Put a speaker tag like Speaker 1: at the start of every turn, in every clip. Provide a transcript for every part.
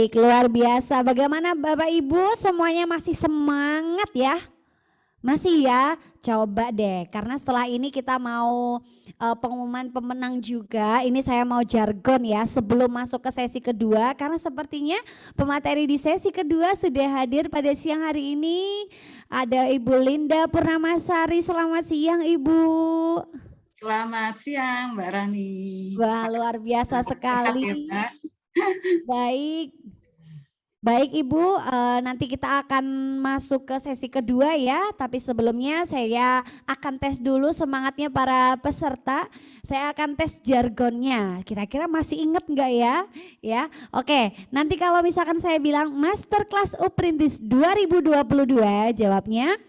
Speaker 1: Baik, luar biasa. Bagaimana Bapak Ibu semuanya masih semangat ya? Masih ya? Coba deh, karena setelah ini kita mau pengumuman pemenang juga. Ini saya mau jargon ya sebelum masuk ke sesi kedua, karena sepertinya pemateri di sesi kedua sudah hadir pada siang hari ini. Ada Ibu Linda Purnamasari. Selamat siang Ibu.
Speaker 2: Selamat siang Mbak Rani.
Speaker 1: Wah, luar biasa sekali. Baik. Baik Ibu, nanti kita akan masuk ke sesi kedua ya, tapi sebelumnya saya akan tes dulu semangatnya para peserta. Saya akan tes jargonnya, kira-kira masih inget nggak ya? Ya, oke. Nanti kalau misalkan saya bilang Masterclass Uprintis 2022, jawabnya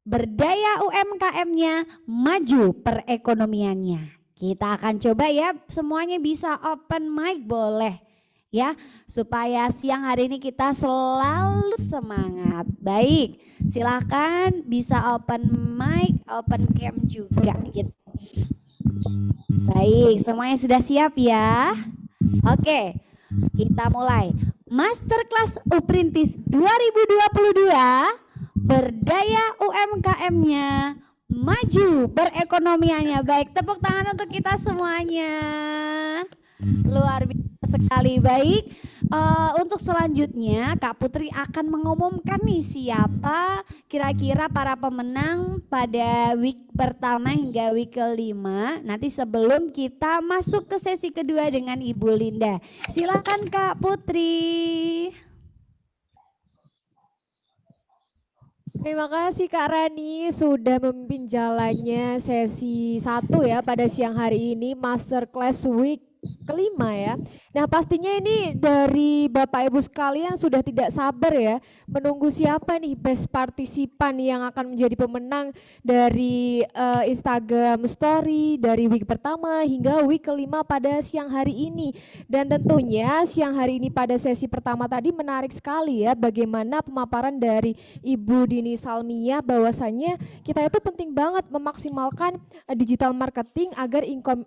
Speaker 1: berdaya UMKM-nya maju perekonomiannya. Kita akan coba ya, semuanya bisa open mic boleh. Ya, supaya siang hari ini kita selalu semangat. Baik, silakan bisa open mic, open cam juga gitu. Baik, semuanya sudah siap ya? Oke, kita mulai. Masterclass Uprintis 2022, berdaya UMKM-nya maju perekonomiannya. Baik, tepuk tangan untuk kita semuanya. Luar biasa sekali. Baik, untuk selanjutnya Kak Putri akan mengumumkan nih siapa kira-kira para pemenang pada week pertama hingga week kelima. Nanti sebelum kita masuk ke sesi kedua dengan Ibu Linda. Silakan Kak Putri.
Speaker 3: Terima kasih Kak Rani sudah memimpin jalannya sesi 1 ya pada siang hari ini, Masterclass Week kelima ya. Nah pastinya ini dari Bapak Ibu sekalian sudah tidak sabar ya menunggu siapa nih best partisipan yang akan menjadi pemenang dari Instagram Story dari week pertama hingga week kelima pada siang hari ini. Dan tentunya siang hari ini pada sesi pertama tadi menarik sekali ya bagaimana pemaparan dari Ibu Dini Salmia bahwasannya kita itu penting banget memaksimalkan digital marketing agar income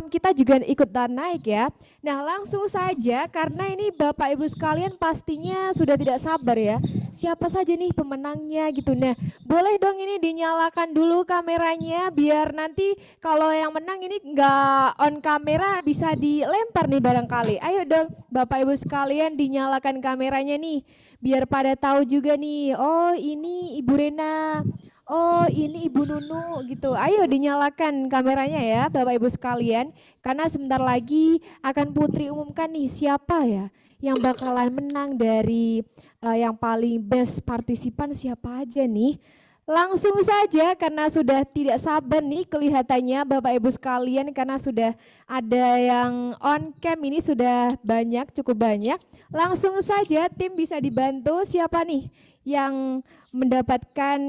Speaker 3: kita juga ikutan naik ya. Nah langsung saja karena ini Bapak Ibu sekalian pastinya sudah tidak sabar ya siapa saja nih pemenangnya gitu. Nah boleh dong ini dinyalakan dulu kameranya biar nanti kalau yang menang ini nggak on kamera bisa dilempar nih barangkali. Ayo dong Bapak Ibu sekalian dinyalakan kameranya nih biar pada tahu juga nih, oh ini Ibu Rena, oh ini Ibu Nunu gitu. Ayo dinyalakan kameranya ya Bapak Ibu sekalian. Karena sebentar lagi akan Putri umumkan nih siapa ya yang bakalan menang dari yang paling best partisipan siapa aja nih. Langsung saja karena sudah tidak sabar nih kelihatannya Bapak Ibu sekalian karena sudah ada yang on cam ini sudah banyak, cukup banyak. Langsung saja tim bisa dibantu siapa nih yang mendapatkan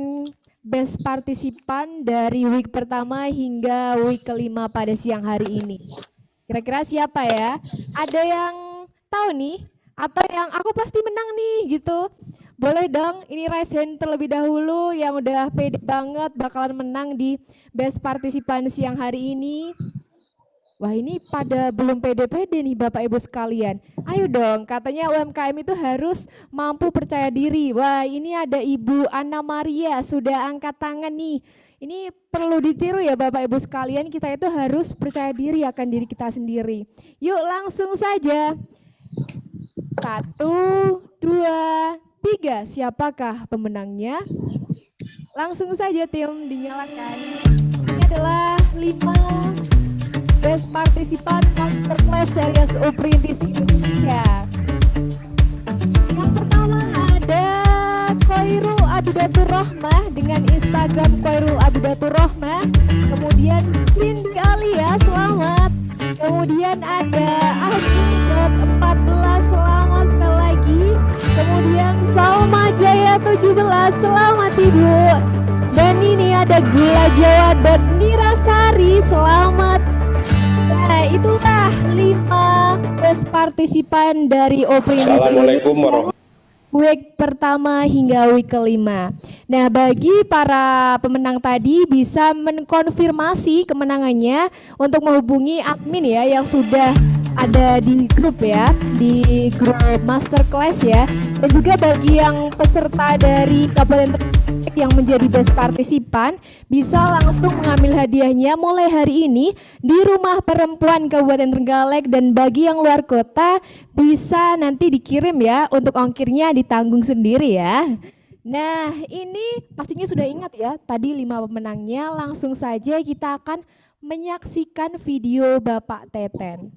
Speaker 3: best partisipan dari week pertama hingga week kelima pada siang hari ini. Kira-kira siapa ya? Ada yang tahu nih? Atau yang aku pasti menang nih gitu? Boleh dong ini raise hand terlebih dahulu yang udah pede banget bakalan menang di best partisipan siang hari ini. Wah ini pada belum pede-pede nih Bapak Ibu sekalian. Ayo dong katanya UMKM itu harus mampu percaya diri. Wah ini ada Ibu Anna Maria sudah angkat tangan nih. Ini perlu ditiru ya Bapak Ibu sekalian, kita itu harus percaya diri akan diri kita sendiri. Yuk langsung saja. 1, 2, 3. Siapakah pemenangnya? Langsung saja tim dinyalakan. Ini adalah 5 best partisipan Masterclass Series Uprintis Indonesia. Yang pertama ada Khoirul Abidatur Rohmah dengan Instagram Khoirul Abidatur Rohmah. Kemudian Cindy Alia, selamat. Kemudian ada Ahmad14, selamat sekali lagi. Kemudian Salma Jaya 17, selamat Ibu. Dan ini ada Gula Jawa Nirasari, selamat. Nah itulah 5 best partisipan dari Uprintis Indonesia week pertama hingga week kelima. Nah bagi para pemenang tadi bisa mengkonfirmasi kemenangannya untuk menghubungi admin ya yang sudah ada di grup ya, di grup masterclass ya. Dan juga bagi yang peserta dari Kabupaten Trenggalek yang menjadi best partisipan bisa langsung mengambil hadiahnya mulai hari ini di Rumah Perempuan Kabupaten Trenggalek, dan bagi yang luar kota bisa nanti dikirim ya, untuk ongkirnya ditanggung sendiri ya. Nah, ini pastinya sudah ingat ya tadi 5 pemenangnya. Langsung saja kita akan menyaksikan video Bapak Teten.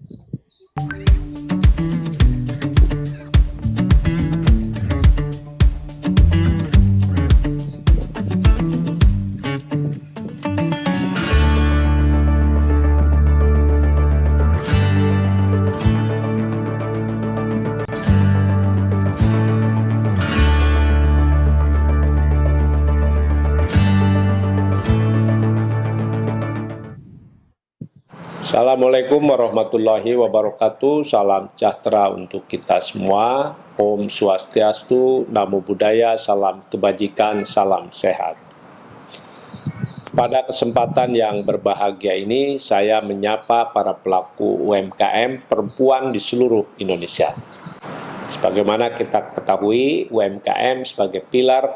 Speaker 4: Assalamualaikum warahmatullahi wabarakatuh. Salam sejahtera untuk kita semua. Om Swastiastu, Namo Buddhaya, salam kebajikan, salam sehat. Pada kesempatan yang berbahagia ini, saya menyapa para pelaku UMKM perempuan di seluruh Indonesia. Sebagaimana kita ketahui, UMKM sebagai pilar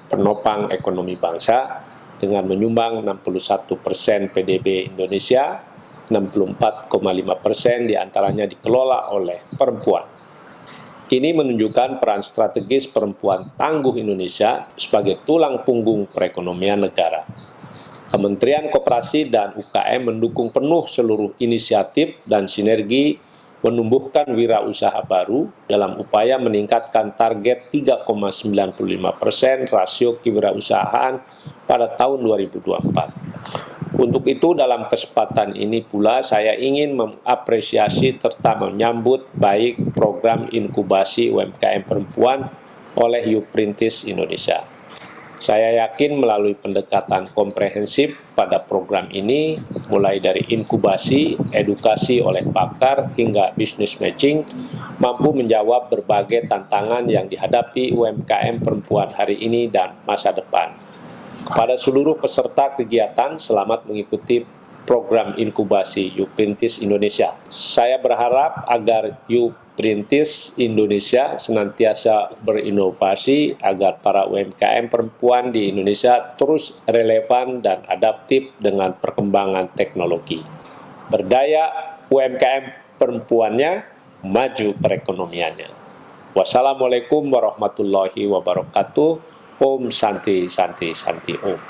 Speaker 4: penopang ekonomi bangsa dengan menyumbang 61% PDB Indonesia, 64,5% diantaranya dikelola oleh perempuan. Ini menunjukkan peran strategis perempuan tangguh Indonesia sebagai tulang punggung perekonomian negara. Kementerian Koperasi dan UKM mendukung penuh seluruh inisiatif dan sinergi menumbuhkan wirausaha baru dalam upaya meningkatkan target 3,95% rasio kewirausahaan pada tahun 2024. Untuk itu dalam kesempatan ini pula saya ingin mengapresiasi serta menyambut baik program inkubasi UMKM perempuan oleh Uprintis Indonesia. Saya yakin melalui pendekatan komprehensif pada program ini, mulai dari inkubasi, edukasi oleh pakar hingga business matching, mampu menjawab berbagai tantangan yang dihadapi UMKM perempuan hari ini dan masa depan. Kepada seluruh peserta kegiatan, selamat mengikuti program inkubasi Uprintis Indonesia. Saya berharap agar Uprintis Indonesia senantiasa berinovasi agar para UMKM perempuan di Indonesia terus relevan dan adaptif dengan perkembangan teknologi. Berdaya UMKM perempuannya, maju perekonomiannya. Wassalamualaikum warahmatullahi wabarakatuh. Om Santi Santi Santi Om.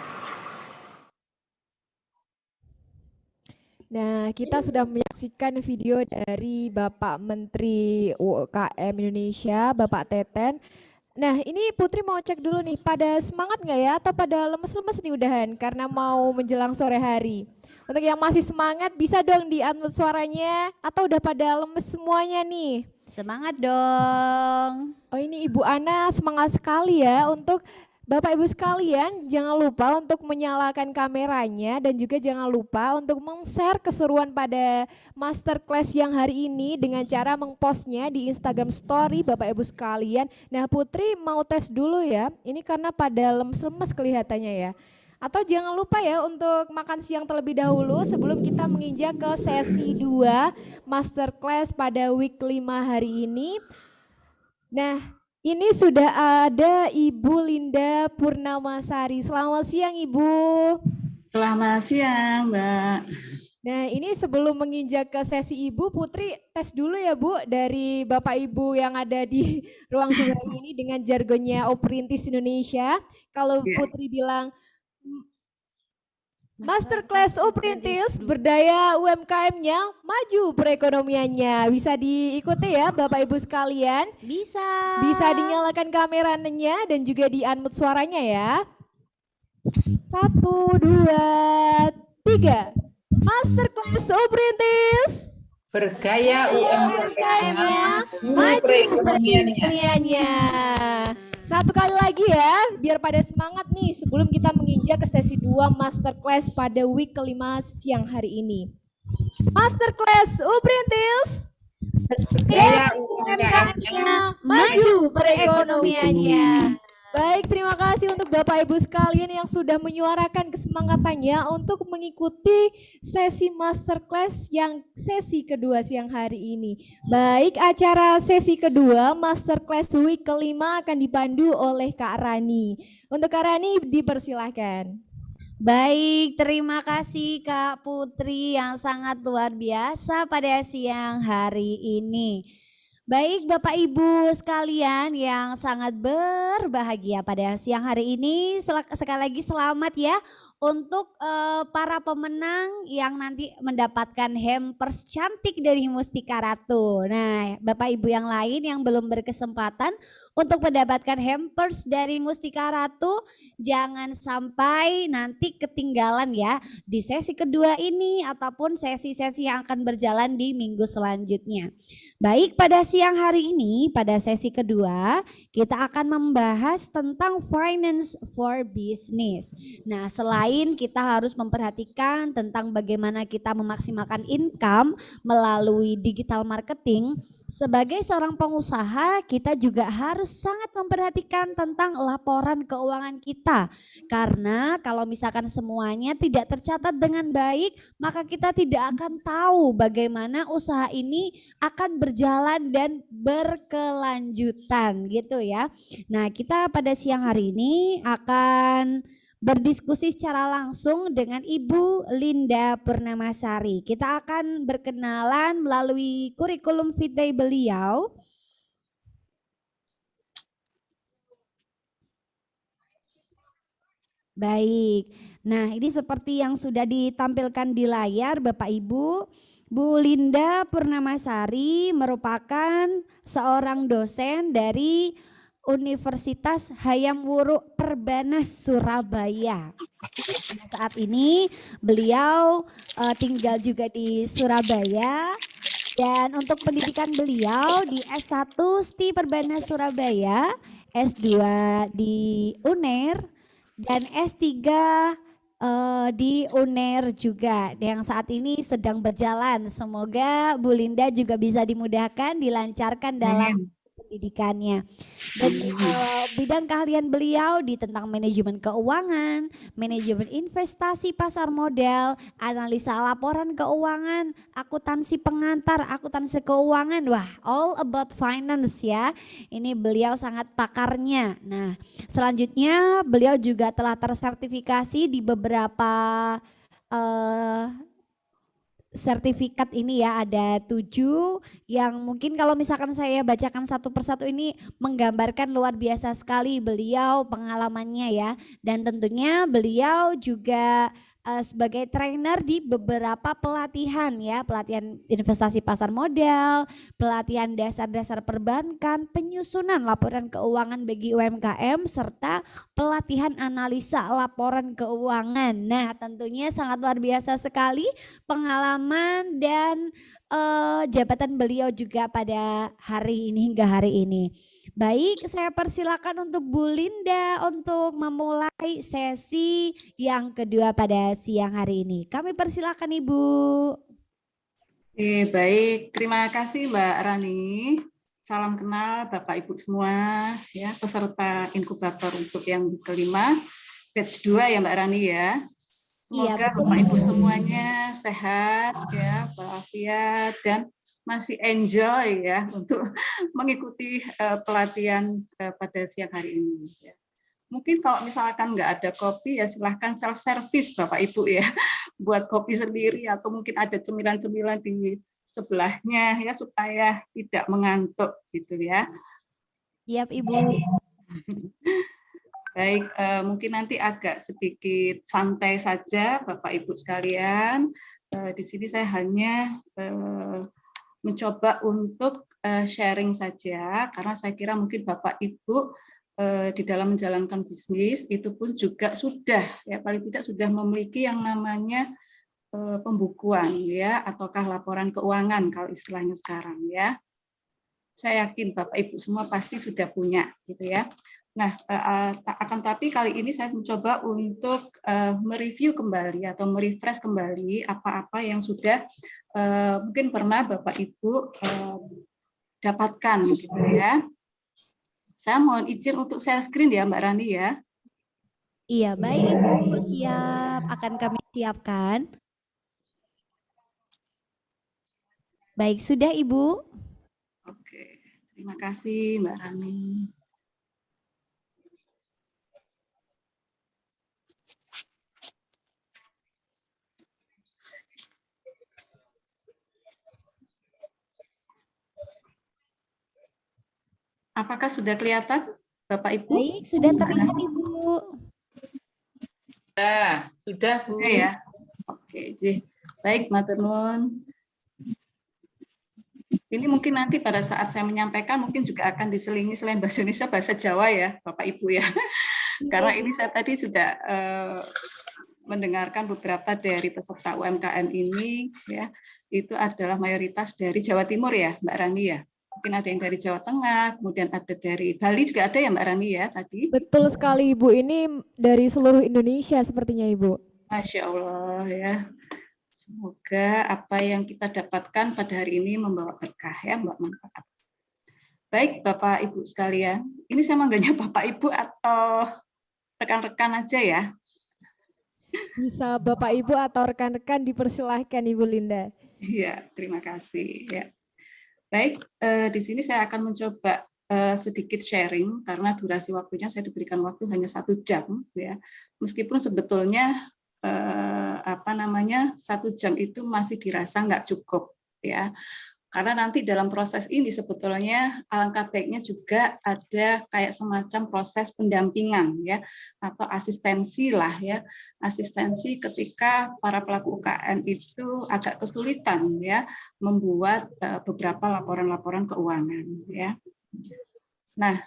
Speaker 3: Nah, kita sudah menyaksikan video dari Bapak Menteri UKM Indonesia, Bapak Teten. Nah, ini Putri mau cek dulu nih, pada semangat nggak ya atau pada lemes-lemes nih udahan karena mau menjelang sore hari. Untuk yang masih semangat bisa dong di-unmute suaranya, atau udah pada lemes semuanya nih?
Speaker 1: Semangat dong.
Speaker 3: Oh, ini Ibu Ana semangat sekali ya. Untuk Bapak Ibu sekalian, jangan lupa untuk menyalakan kameranya dan juga jangan lupa untuk meng-share keseruan pada masterclass yang hari ini dengan cara meng-postnya di Instagram Story Bapak Ibu sekalian. Nah, Putri mau tes dulu ya, ini karena pada lemes-lemes kelihatannya ya. Atau jangan lupa ya untuk makan siang terlebih dahulu sebelum kita menginjak ke sesi 2 masterclass pada week 5 hari ini. Nah, ini sudah ada Ibu Linda Purnamasari. Selamat siang Ibu.
Speaker 2: Selamat siang Mbak.
Speaker 3: Nah, ini sebelum menginjak ke sesi Ibu, Putri tes dulu ya Bu dari Bapak Ibu yang ada di ruang sidang ini dengan jargonnya Uprintis Indonesia. Kalau Putri bilang Masterclass Uprintis, berdaya UMKM-nya, maju perekonomiannya. Bisa diikuti ya Bapak Ibu sekalian.
Speaker 1: Bisa.
Speaker 3: Bisa dinyalakan kameranya dan juga di-unmute suaranya ya. 1, 2, 3. Masterclass Uprintis.
Speaker 5: Bergaya
Speaker 3: UMKM-nya, maju perekonomiannya. Satu kali lagi ya, biar pada semangat nih sebelum kita menginjak ke sesi 2 masterclass pada week kelima siang hari ini. Masterclass Uprintis,
Speaker 5: bergaya UMKM-nya,
Speaker 3: maju perekonomiannya. Baik, terima kasih untuk Bapak Ibu sekalian yang sudah menyuarakan kesemangatannya untuk mengikuti sesi masterclass yang sesi kedua siang hari ini. Baik, acara sesi kedua masterclass week kelima akan dipandu oleh Kak Rani. Untuk Kak Rani dipersilahkan.
Speaker 1: Baik, terima kasih Kak Putri yang sangat luar biasa pada siang hari ini. Baik Bapak Ibu sekalian yang sangat berbahagia pada siang hari ini, sekali lagi selamat ya untuk para pemenang yang nanti mendapatkan hampers cantik dari Mustika Ratu. Nah Bapak Ibu yang lain yang belum berkesempatan untuk mendapatkan hampers dari Mustika Ratu, jangan sampai nanti ketinggalan ya di sesi kedua ini ataupun sesi-sesi yang akan berjalan di minggu selanjutnya. Baik, pada siang hari ini, pada sesi kedua, kita akan membahas tentang finance for business. Nah, selain kita harus memperhatikan tentang bagaimana kita memaksimalkan income melalui digital marketing, sebagai seorang pengusaha, kita juga harus sangat memperhatikan tentang laporan keuangan kita. Karena kalau misalkan semuanya tidak tercatat dengan baik, maka kita tidak akan tahu bagaimana usaha ini akan berjalan dan berkelanjutan gitu ya. Nah, kita pada siang hari ini akan berdiskusi secara langsung dengan Ibu Linda Purnamasari. Kita akan berkenalan melalui kurikulum vitae beliau. Baik, nah ini seperti yang sudah ditampilkan di layar Bapak Ibu. Bu Linda Purnamasari merupakan seorang dosen dari Universitas Hayam Wuruk Perbanas Surabaya. Saat ini beliau tinggal juga di Surabaya dan untuk pendidikan beliau di S1 STI Perbanas Surabaya, S2 di UNER dan S3 di UNER juga yang saat ini sedang berjalan. Semoga Bu Linda juga bisa dimudahkan, dilancarkan dalam pendidikannya. Dan bidang keahlian beliau di tentang manajemen keuangan, manajemen investasi pasar modal, analisa laporan keuangan, akuntansi pengantar, akuntansi keuangan. Wah, all about finance ya. Ini beliau sangat pakarnya. Nah, selanjutnya beliau juga telah tersertifikasi di beberapa sertifikat ini ya, ada 7 yang mungkin kalau misalkan saya bacakan satu persatu ini menggambarkan luar biasa sekali beliau pengalamannya ya, dan tentunya beliau juga sebagai trainer di beberapa pelatihan ya, pelatihan investasi pasar modal, pelatihan dasar-dasar perbankan, penyusunan laporan keuangan bagi UMKM, serta pelatihan analisa laporan keuangan. Nah tentunya sangat luar biasa sekali pengalaman dan jabatan beliau juga pada hari ini hingga hari ini. Baik, saya persilakan untuk Bu Linda untuk memulai sesi yang kedua pada siang hari ini. Kami persilakan Ibu.
Speaker 2: Baik, terima kasih Mbak Rani. Salam kenal Bapak Ibu semua ya, peserta inkubator untuk yang kelima, batch 2 ya Mbak Rani ya. Semoga
Speaker 1: Iya,
Speaker 2: Bapak Ibu semuanya sehat ya, walafiat dan masih enjoy ya untuk mengikuti pelatihan pada siang hari ini. Ya. Mungkin kalau misalkan nggak ada kopi ya silahkan self service Bapak Ibu ya, buat kopi sendiri atau mungkin ada cemilan-cemilan di sebelahnya ya supaya tidak mengantuk gitu ya.
Speaker 1: Iya Ibu.
Speaker 2: Baik, mungkin nanti agak sedikit santai saja Bapak Ibu sekalian. Di sini saya hanya mencoba untuk sharing saja karena saya kira mungkin Bapak Ibu di dalam menjalankan bisnis itu pun juga sudah ya paling tidak sudah memiliki yang namanya pembukuan ya ataukah laporan keuangan kalau istilahnya sekarang ya. Saya yakin Bapak Ibu semua pasti sudah punya gitu ya. Nah, akan tapi kali ini saya mencoba untuk mereview kembali atau merefresh kembali apa-apa yang sudah mungkin pernah Bapak Ibu dapatkan gitu ya. Saya mohon izin untuk share screen ya Mbak Rani ya.
Speaker 1: Iya, baik Ibu, siap. Akan kami siapkan. Baik, sudah Ibu.
Speaker 2: Oke, terima kasih Mbak Rani. Apakah sudah kelihatan Bapak Ibu?
Speaker 1: Baik, sudah terlihat Ibu.
Speaker 5: Sudah Bu.
Speaker 2: Oke ya. Oke, baik matur nuwun. Ini mungkin nanti pada saat saya menyampaikan mungkin juga akan diselingi selain bahasa Indonesia bahasa Jawa ya Bapak Ibu ya. Karena ini saya tadi sudah mendengarkan beberapa dari peserta UMKM ini ya, itu adalah mayoritas dari Jawa Timur ya Mbak Rani ya. Mungkin ada yang dari Jawa Tengah, kemudian ada dari Bali juga ada ya Mbak Rani ya tadi.
Speaker 3: Betul sekali Ibu, ini dari seluruh Indonesia sepertinya Ibu.
Speaker 2: Masya Allah ya. Semoga apa yang kita dapatkan pada hari ini membawa berkah ya, Mbak, manfaat. Baik Bapak Ibu sekalian, ini saya manggilnya Bapak Ibu atau rekan-rekan aja ya?
Speaker 3: Bisa Bapak Ibu atau rekan-rekan dipersilahkan Ibu Linda.
Speaker 2: Iya, terima kasih ya. Baik, di sini saya akan mencoba sedikit sharing karena durasi waktunya saya diberikan waktu hanya 1 jam ya. Meskipun sebetulnya 1 jam itu masih dirasa nggak cukup ya. Karena nanti dalam proses ini sebetulnya alangkah baiknya juga ada kayak semacam proses pendampingan ya atau asistensi lah ya. Asistensi ketika para pelaku UKM itu agak kesulitan ya membuat beberapa laporan-laporan keuangan ya. Nah,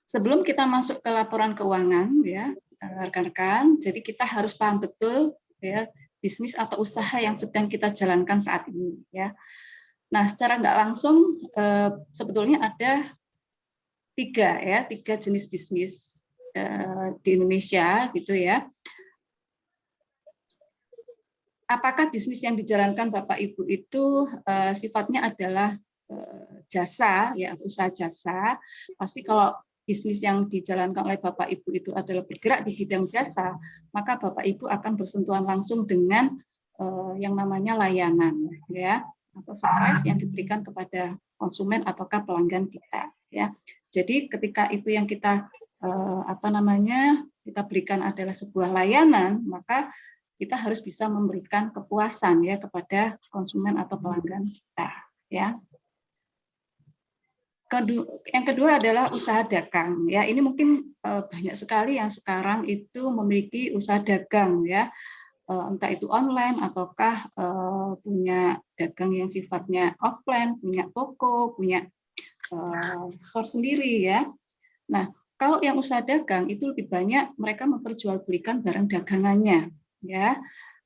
Speaker 2: sebelum kita masuk ke laporan keuangan ya, rekan-rekan, jadi kita harus paham betul ya bisnis atau usaha yang sedang kita jalankan saat ini ya. Nah, secara nggak langsung sebetulnya ada 3 jenis bisnis di Indonesia gitu ya. Apakah bisnis yang dijalankan Bapak Ibu itu sifatnya adalah jasa ya, usaha jasa? Pasti kalau bisnis yang dijalankan oleh Bapak Ibu itu adalah bergerak di bidang jasa, maka Bapak Ibu akan bersentuhan langsung dengan yang namanya layanan ya atau service yang diberikan kepada konsumen ataukah pelanggan kita ya. Jadi ketika itu yang kita kita berikan adalah sebuah layanan, maka kita harus bisa memberikan kepuasan ya kepada konsumen atau pelanggan kita ya. Yang kedua adalah usaha dagang ya. Ini mungkin banyak sekali yang sekarang itu memiliki usaha dagang ya, entah itu online ataukah punya dagang yang sifatnya offline, punya toko, punya store sendiri ya. Nah, kalau yang usaha dagang itu lebih banyak mereka memperjualbelikan barang dagangannya ya,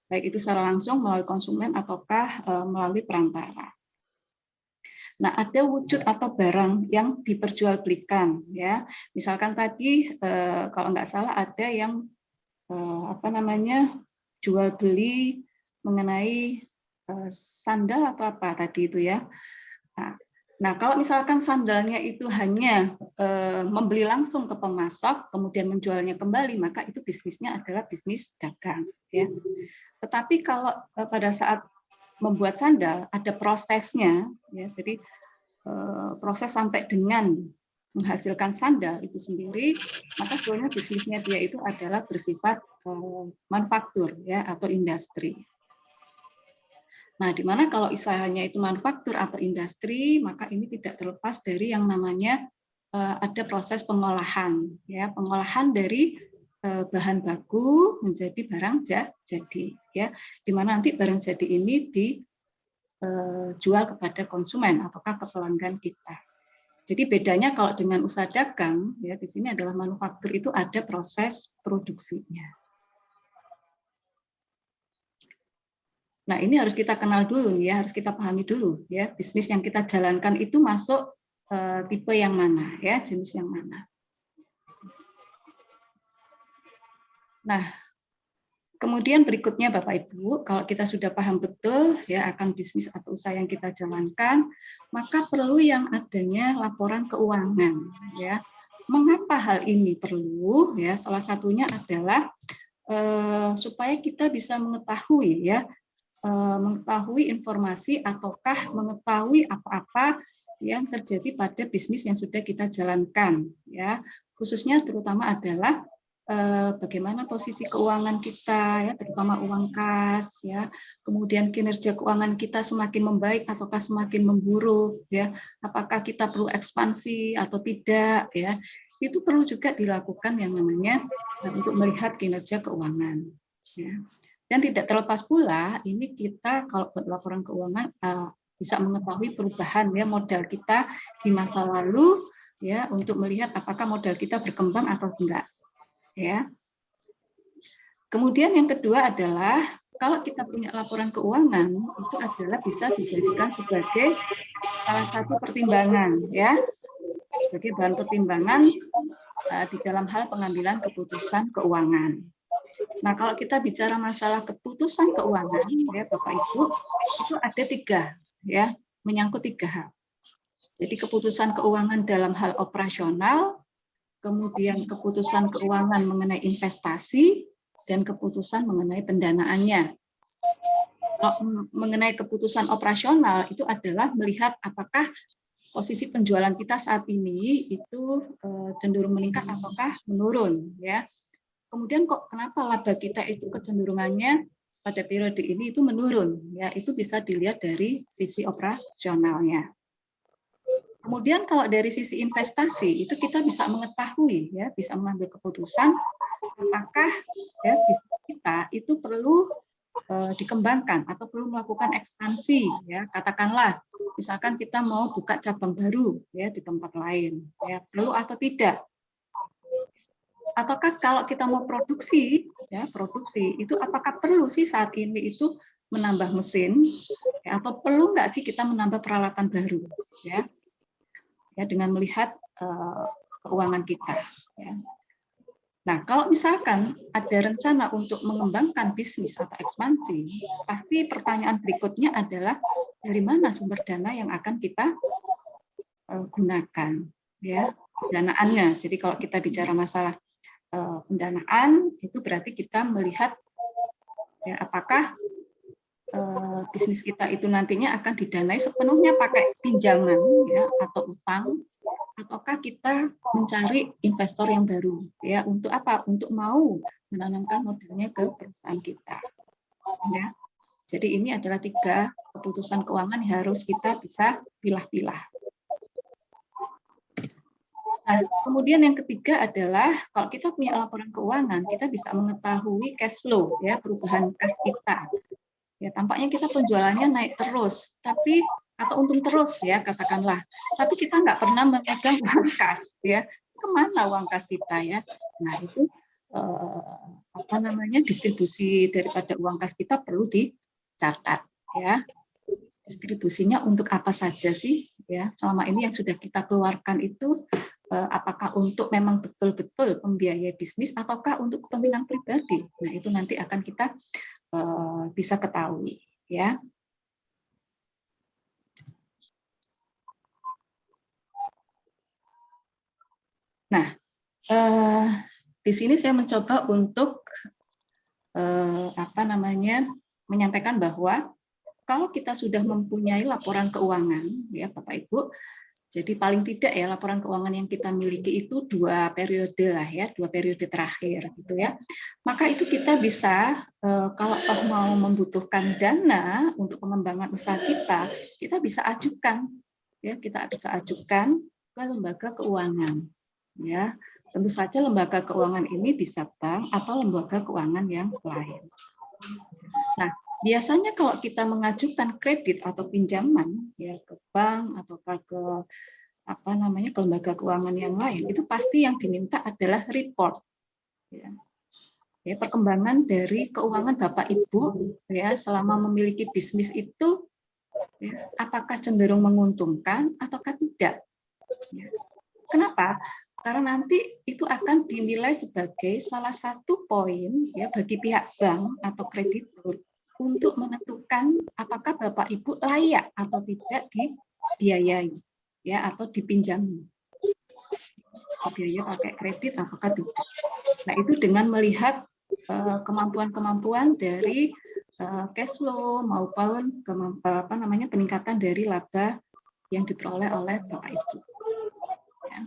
Speaker 2: baik itu secara langsung melalui konsumen ataukah melalui perantara. Nah, ada wujud atau barang yang diperjualbelikan ya. Misalkan tadi kalau nggak salah ada yang jual beli mengenai sandal atau apa tadi itu ya. Nah, kalau misalkan sandalnya itu hanya membeli langsung ke pemasok kemudian menjualnya kembali, maka itu bisnisnya adalah bisnis dagang ya. Tetapi kalau pada saat membuat sandal ada prosesnya ya, jadi proses sampai dengan menghasilkan sandal itu sendiri, maka sebenarnya bisnisnya dia itu adalah bersifat manufaktur ya atau industri. Nah, di mana kalau usahanya itu manufaktur atau industri, maka ini tidak terlepas dari yang namanya ada proses pengolahan ya, pengolahan dari bahan baku menjadi barang jadi ya, di mana nanti barang jadi ini dijual kepada konsumen ataukah ke pelanggan kita. Jadi bedanya kalau dengan usaha dagang ya, di sini adalah manufaktur itu ada proses produksinya. Nah, ini harus kita kenal dulu ya, harus kita pahami dulu ya, bisnis yang kita jalankan itu masuk tipe yang mana ya, jenis yang mana. Nah, Kemudian berikutnya Bapak Ibu, kalau kita sudah paham betul ya akan bisnis atau usaha yang kita jalankan, maka perlu yang adanya laporan keuangan ya. Mengapa hal ini perlu? Ya, salah satunya adalah supaya kita bisa mengetahui ya, mengetahui informasi ataukah mengetahui apa-apa yang terjadi pada bisnis yang sudah kita jalankan ya. Khususnya terutama adalah bagaimana posisi keuangan kita ya, terutama uang kas ya, kemudian kinerja keuangan kita semakin membaik ataukah semakin memburuk ya, apakah kita perlu ekspansi atau tidak ya, itu perlu juga dilakukan yang namanya untuk melihat kinerja keuangan ya. Dan tidak terlepas pula ini kita kalau buat laporan keuangan bisa mengetahui perubahan ya modal kita di masa lalu ya, untuk melihat apakah modal kita berkembang atau enggak. Ya. Kemudian yang kedua adalah kalau kita punya laporan keuangan itu adalah bisa dijadikan sebagai salah satu pertimbangan ya, sebagai bahan pertimbangan di dalam hal pengambilan keputusan keuangan. Nah, kalau kita bicara masalah keputusan keuangan ya Bapak Ibu, itu ada 3 ya, menyangkut 3 hal. Jadi keputusan keuangan dalam hal operasional, kemudian keputusan keuangan mengenai investasi, dan keputusan mengenai pendanaannya. Mengenai keputusan operasional itu adalah melihat apakah posisi penjualan kita saat ini itu cenderung meningkat ataukah menurun ya. Kemudian kok kenapa laba kita itu kecenderungannya pada periode ini itu menurun ya, itu bisa dilihat dari sisi operasionalnya. Kemudian kalau dari sisi investasi itu kita bisa mengetahui ya, bisa mengambil keputusan apakah ya bisnis kita itu perlu dikembangkan atau perlu melakukan ekspansi ya, katakanlah misalkan kita mau buka cabang baru ya di tempat lain ya, perlu atau tidak. Ataukah kalau kita mau produksi ya, produksi itu apakah perlu sih saat ini itu menambah mesin ya, atau perlu nggak sih kita menambah peralatan baru ya. Ya, dengan melihat keuangan kita. Ya. Nah, kalau misalkan ada rencana untuk mengembangkan bisnis atau ekspansi, pasti pertanyaan berikutnya adalah dari mana sumber dana yang akan kita gunakan, ya, pendanaannya. Jadi kalau kita bicara masalah pendanaan, itu berarti kita melihat ya, apakah bisnis kita itu nantinya akan didanai sepenuhnya pakai pinjaman ya atau utang, ataukah kita mencari investor yang baru ya, untuk apa? Untuk mau menanamkan modalnya ke perusahaan kita ya. Jadi ini adalah 3 keputusan keuangan yang harus kita bisa pilah-pilah. Nah, kemudian yang ketiga adalah kalau kita punya laporan keuangan, kita bisa mengetahui cash flow ya, perubahan kas kita. Ya, tampaknya kita penjualannya naik terus, tapi atau untung terus ya katakanlah, tapi kita nggak pernah memegang uang kas ya, kemana uang kas kita ya? Nah itu apa namanya, distribusi daripada uang kas kita perlu dicatat ya, distribusinya untuk apa saja sih ya selama ini yang sudah kita keluarkan itu, apakah untuk memang betul-betul membiayai bisnis ataukah untuk kepentingan pribadi. Nah itu nanti akan kita bisa ketahui ya. Nah, di sini saya mencoba untuk apa namanya, menyampaikan bahwa kalau kita sudah mempunyai laporan keuangan ya Bapak Ibu, jadi paling tidak ya laporan keuangan yang kita miliki itu 2 periode lah ya, 2 periode terakhir gitu ya. Maka itu kita bisa kalau toh mau membutuhkan dana untuk pengembangan usaha kita bisa ajukan ya, kita bisa ajukan ke lembaga keuangan ya. Tentu saja lembaga keuangan ini bisa bank atau lembaga keuangan yang lain. Nah, biasanya kalau kita mengajukan kredit atau pinjaman ya ke bank atau ke apa namanya, ke lembaga keuangan yang lain, itu pasti yang diminta adalah report ya. Ya, perkembangan dari keuangan Bapak Ibu ya selama memiliki bisnis itu ya, apakah cenderung menguntungkan ataukah tidak ya. Kenapa? karena nanti itu akan dinilai sebagai salah satu poin ya bagi pihak bank atau kreditur untuk menentukan apakah Bapak Ibu layak atau tidak dibiayai ya atau dipinjami. Biaya pakai kredit apakah tidak. Nah, itu dengan melihat kemampuan-kemampuan dari cash flow maupun peningkatan dari laba yang diperoleh oleh Bapak Ibu. Ya.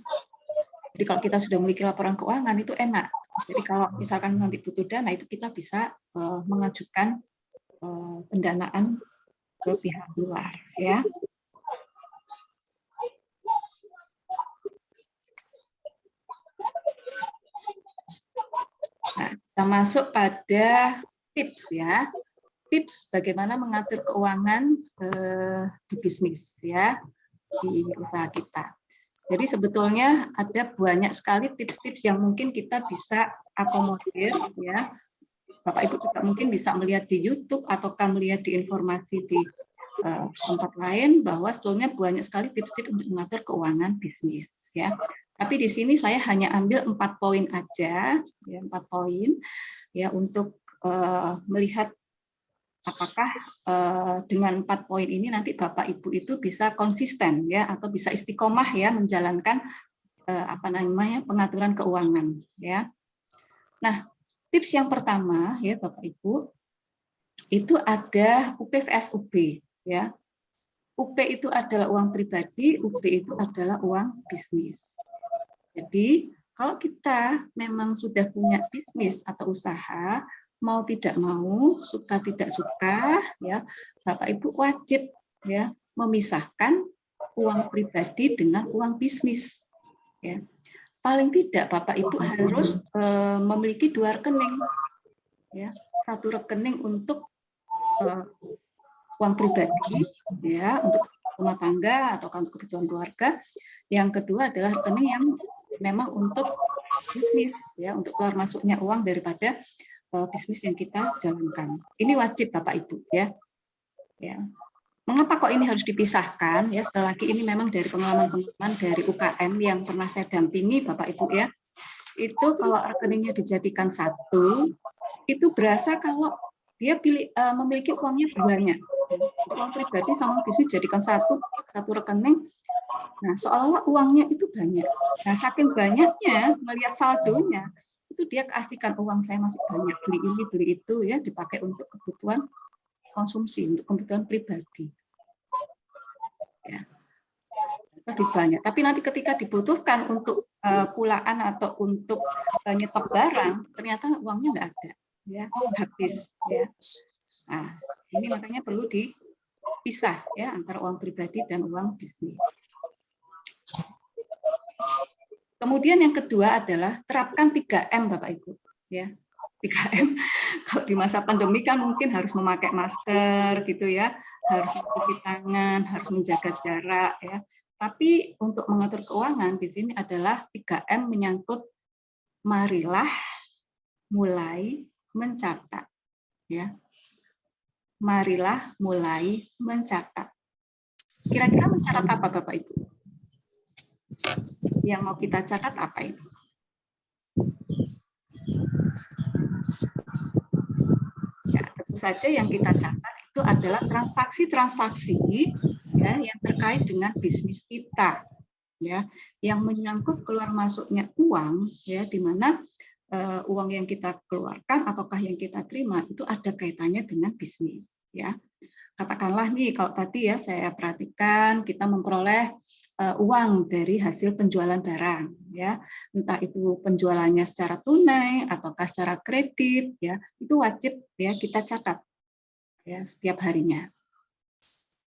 Speaker 2: Jadi kalau kita sudah memiliki laporan keuangan itu enak. Jadi kalau misalkan nanti butuh dana itu kita bisa mengajukan pendanaan ke pihak luar, ya. Nah, kita masuk pada tips ya. Tips bagaimana mengatur keuangan di bisnis ya, di usaha kita. Jadi sebetulnya ada banyak sekali tips-tips yang mungkin kita bisa akomodir ya. Bapak Ibu juga mungkin bisa melihat di YouTube ataukah melihat di informasi di tempat lain bahwa sebetulnya banyak sekali tips-tips untuk mengatur keuangan bisnis ya. Tapi di sini saya hanya ambil 4 poin aja, ya 4 poin ya untuk melihat apakah dengan 4 poin ini nanti Bapak Ibu itu bisa konsisten ya atau bisa istiqomah ya menjalankan pengaturan keuangan ya. Nah, tips yang pertama ya Bapak Ibu itu ada UP vs UB ya. UP itu adalah uang pribadi, UB itu adalah uang bisnis. Jadi kalau kita memang sudah punya bisnis atau usaha, mau tidak mau, suka tidak suka, ya Bapak Ibu wajib ya memisahkan uang pribadi dengan uang bisnis. Ya. Paling tidak Bapak Ibu harus memiliki 2 rekening, ya 1 rekening untuk uang pribadi, ya untuk rumah tangga atau untuk kebutuhan keluarga. Yang kedua adalah rekening yang memang untuk bisnis, ya untuk keluar masuknya uang daripada bisnis yang kita jalankan. Ini wajib Bapak Ibu ya. Ya. Mengapa kok ini harus dipisahkan? Ya sekali lagi ini memang dari pengalaman-pengalaman dari UKM yang pernah saya dampingi Bapak Ibu ya. Itu kalau rekeningnya dijadikan 1, itu berasa kalau dia memiliki uangnya banyak. Uang pribadi sama bisnis jadikan satu rekening. Nah, seolah-olah uangnya itu banyak. Nah, saking banyaknya melihat saldonya, itu dia keasikan uang saya masih banyak, beli ini, beli itu, ya dipakai untuk kebutuhan konsumsi, untuk kebutuhan pribadi. Ya. Lebih banyak. Tapi nanti ketika dibutuhkan untuk pulaan atau untuk nyetok barang, ternyata uangnya nggak ada, ya habis. Ya. Nah, ini makanya perlu dipisah ya antara uang pribadi dan uang bisnis. Kemudian yang kedua adalah terapkan 3M Bapak Ibu ya. 3M kalau di masa pandemi kan mungkin harus memakai masker gitu ya, harus mencuci tangan, harus menjaga jarak ya. Tapi untuk mengatur keuangan di sini adalah 3M menyangkut marilah mulai mencatat ya. Marilah mulai mencatat. Kira-kira mencatat apa Bapak Ibu? Yang mau kita catat apa itu? Ya, tentu saja yang kita catat itu adalah transaksi-transaksi ya, yang terkait dengan bisnis kita, ya, yang menyangkut keluar masuknya uang, ya, di mana uang yang kita keluarkan ataukah yang kita terima itu ada kaitannya dengan bisnis, ya. Katakanlah nih kalau tadi ya saya perhatikan kita memperoleh uang dari hasil penjualan barang ya, entah itu penjualannya secara tunai ataukah secara kredit ya, itu wajib ya kita catat ya setiap harinya.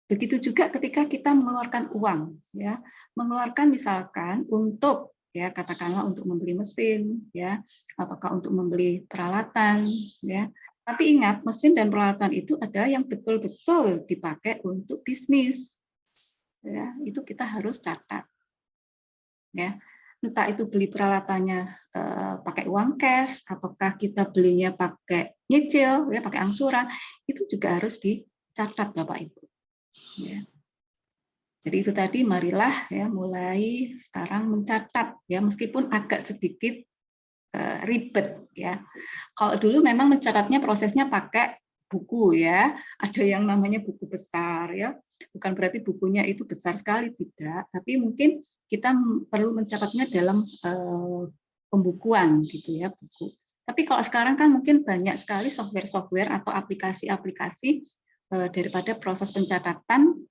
Speaker 2: Begitu juga ketika kita mengeluarkan uang ya, mengeluarkan misalkan untuk ya katakanlah untuk membeli mesin ya ataukah untuk membeli peralatan ya. Tapi ingat mesin dan peralatan itu adalah yang betul-betul dipakai untuk bisnis. Ya, itu kita harus catat. Ya, entah itu beli peralatannya pakai uang cash ataukah kita belinya pakai nyicil ya, pakai angsuran, itu juga harus dicatat Bapak Ibu. Ya. Jadi itu tadi, marilah ya mulai sekarang mencatat ya, meskipun agak sedikit ribet ya. Kalau dulu memang mencatatnya prosesnya pakai buku ya, ada yang namanya buku besar ya. Bukan berarti bukunya itu besar sekali, tidak, tapi mungkin kita perlu mencatatnya dalam pembukuan gitu ya, buku. Tapi kalau sekarang kan mungkin banyak sekali software-software atau aplikasi-aplikasi daripada proses pencatatan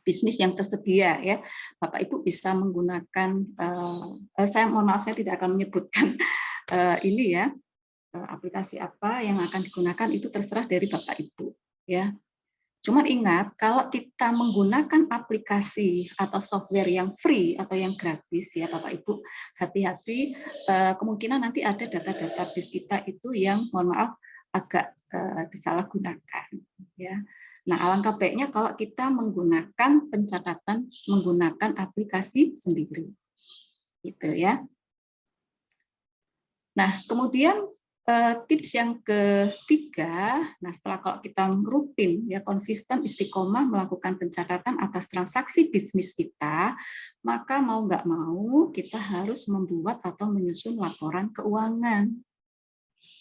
Speaker 2: bisnis yang tersedia ya. Bapak Ibu bisa menggunakan saya mohon maaf, saya tidak akan menyebutkan ini ya, aplikasi apa yang akan digunakan, itu terserah dari Bapak Ibu ya. Cuman ingat, kalau kita menggunakan aplikasi atau software yang free atau yang gratis ya Bapak Ibu, hati-hati, kemungkinan nanti ada data-data bis kita itu yang mohon maaf agak disalahgunakan ya. Nah, alangkah baiknya kalau kita menggunakan pencatatan menggunakan aplikasi sendiri. Gitu ya. Nah, kemudian tips yang ketiga, nah setelah kalau kita rutin ya konsisten istiqomah melakukan pencatatan atas transaksi bisnis kita, maka mau nggak mau kita harus membuat atau menyusun laporan keuangan.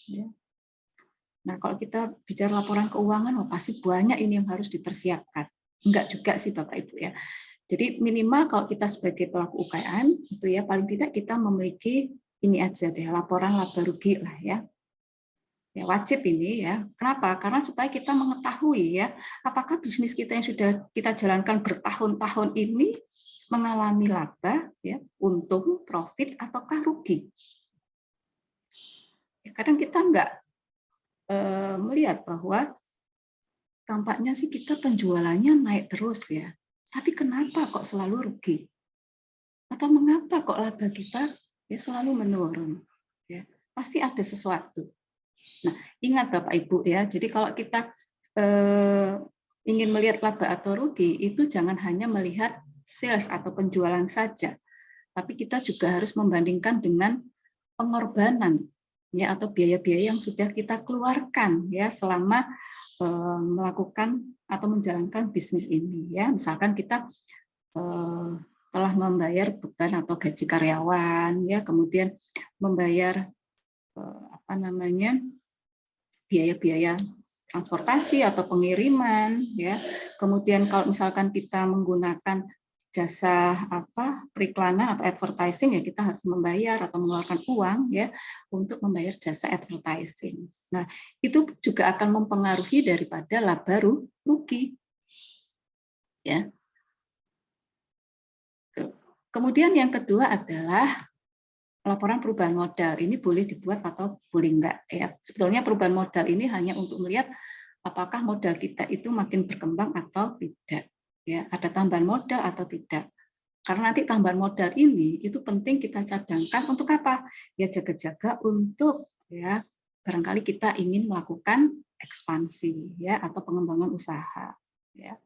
Speaker 2: Ya. Nah, kalau kita bicara laporan keuangan, pasti banyak ini yang harus dipersiapkan. Enggak juga sih Bapak Ibu ya. Jadi minimal kalau kita sebagai pelaku UKM itu ya paling tidak kita memiliki ini aja deh, laporan laba rugi lah ya. Ya wajib ini ya. Kenapa? Karena supaya kita mengetahui ya, apakah bisnis kita yang sudah kita jalankan bertahun-tahun ini mengalami laba ya, untung, profit ataukah rugi. Ya, kadang kita enggak melihat bahwa tampaknya sih kita penjualannya naik terus ya, tapi kenapa kok selalu rugi? Atau mengapa kok laba kita ya selalu menurun? Ya, pasti ada sesuatu. Nah, ingat Bapak Ibu ya, jadi kalau kita ingin melihat laba atau rugi, itu jangan hanya melihat sales atau penjualan saja, tapi kita juga harus membandingkan dengan pengorbanan ya atau biaya-biaya yang sudah kita keluarkan ya selama melakukan atau menjalankan bisnis ini ya. Misalkan kita telah membayar beban atau gaji karyawan ya, kemudian membayar apa namanya biaya-biaya transportasi atau pengiriman ya. Kemudian kalau misalkan kita menggunakan jasa periklanan atau advertising ya kita harus membayar atau mengeluarkan uang ya untuk membayar jasa advertising. Nah, itu juga akan mempengaruhi daripada laba rugi. Ya. Kemudian yang kedua adalah laporan perubahan modal. Ini boleh dibuat atau boleh enggak ya. Sebetulnya perubahan modal ini hanya untuk melihat apakah modal kita itu makin berkembang atau tidak. Ya, ada tambahan modal atau tidak. Karena nanti tambahan modal ini itu penting kita cadangkan untuk apa? Ya jaga-jaga untuk ya barangkali kita ingin melakukan ekspansi ya atau pengembangan usaha ya.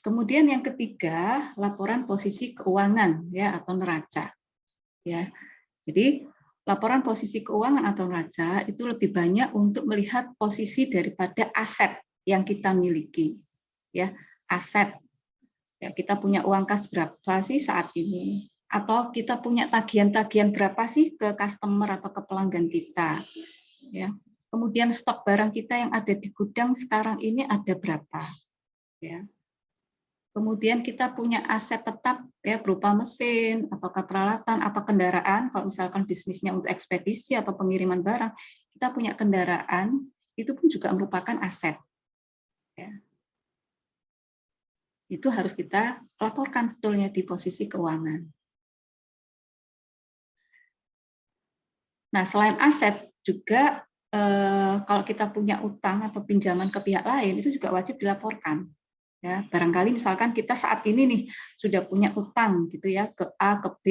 Speaker 2: Kemudian yang ketiga, laporan posisi keuangan ya atau neraca. Ya. Jadi laporan posisi keuangan atau neraca itu lebih banyak untuk melihat posisi daripada aset yang kita miliki. Ya, aset. Ya, kita punya uang kas berapa sih saat ini? Atau kita punya tagihan-tagihan berapa sih ke customer atau ke pelanggan kita? Ya. Kemudian stok barang kita yang ada di gudang sekarang ini ada berapa? Ya. Kemudian kita punya aset tetap ya berupa mesin atau peralatan atau kendaraan. Kalau misalkan bisnisnya untuk ekspedisi atau pengiriman barang, kita punya kendaraan, itu pun juga merupakan aset. Ya. Itu harus kita laporkan sebetulnya di posisi keuangan. Nah, selain aset juga kalau kita punya utang atau pinjaman ke pihak lain itu juga wajib dilaporkan. Ya, barangkali misalkan kita saat ini nih sudah punya utang gitu ya ke A, ke B,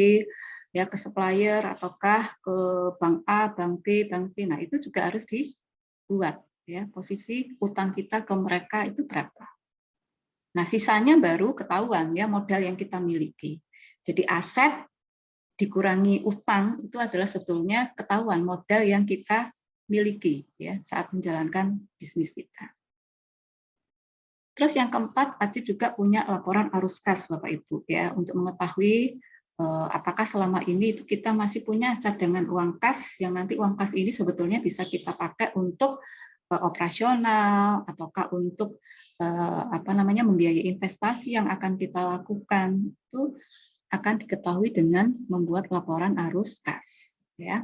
Speaker 2: ya ke supplier ataukah ke bank A, bank B, bank C. Nah, itu juga harus dibuat ya posisi utang kita ke mereka itu berapa. Nah, sisanya baru ketahuan ya modal yang kita miliki. Jadi aset dikurangi utang itu adalah sebetulnya ketahuan modal yang kita miliki ya saat menjalankan bisnis kita. Terus yang keempat, wajib juga punya laporan arus kas Bapak Ibu ya, untuk mengetahui apakah selama ini itu kita masih punya cadangan uang kas, yang nanti uang kas ini sebetulnya bisa kita pakai untuk operasional ataukah untuk membiayai investasi yang akan kita lakukan. Itu akan diketahui dengan membuat laporan arus kas ya.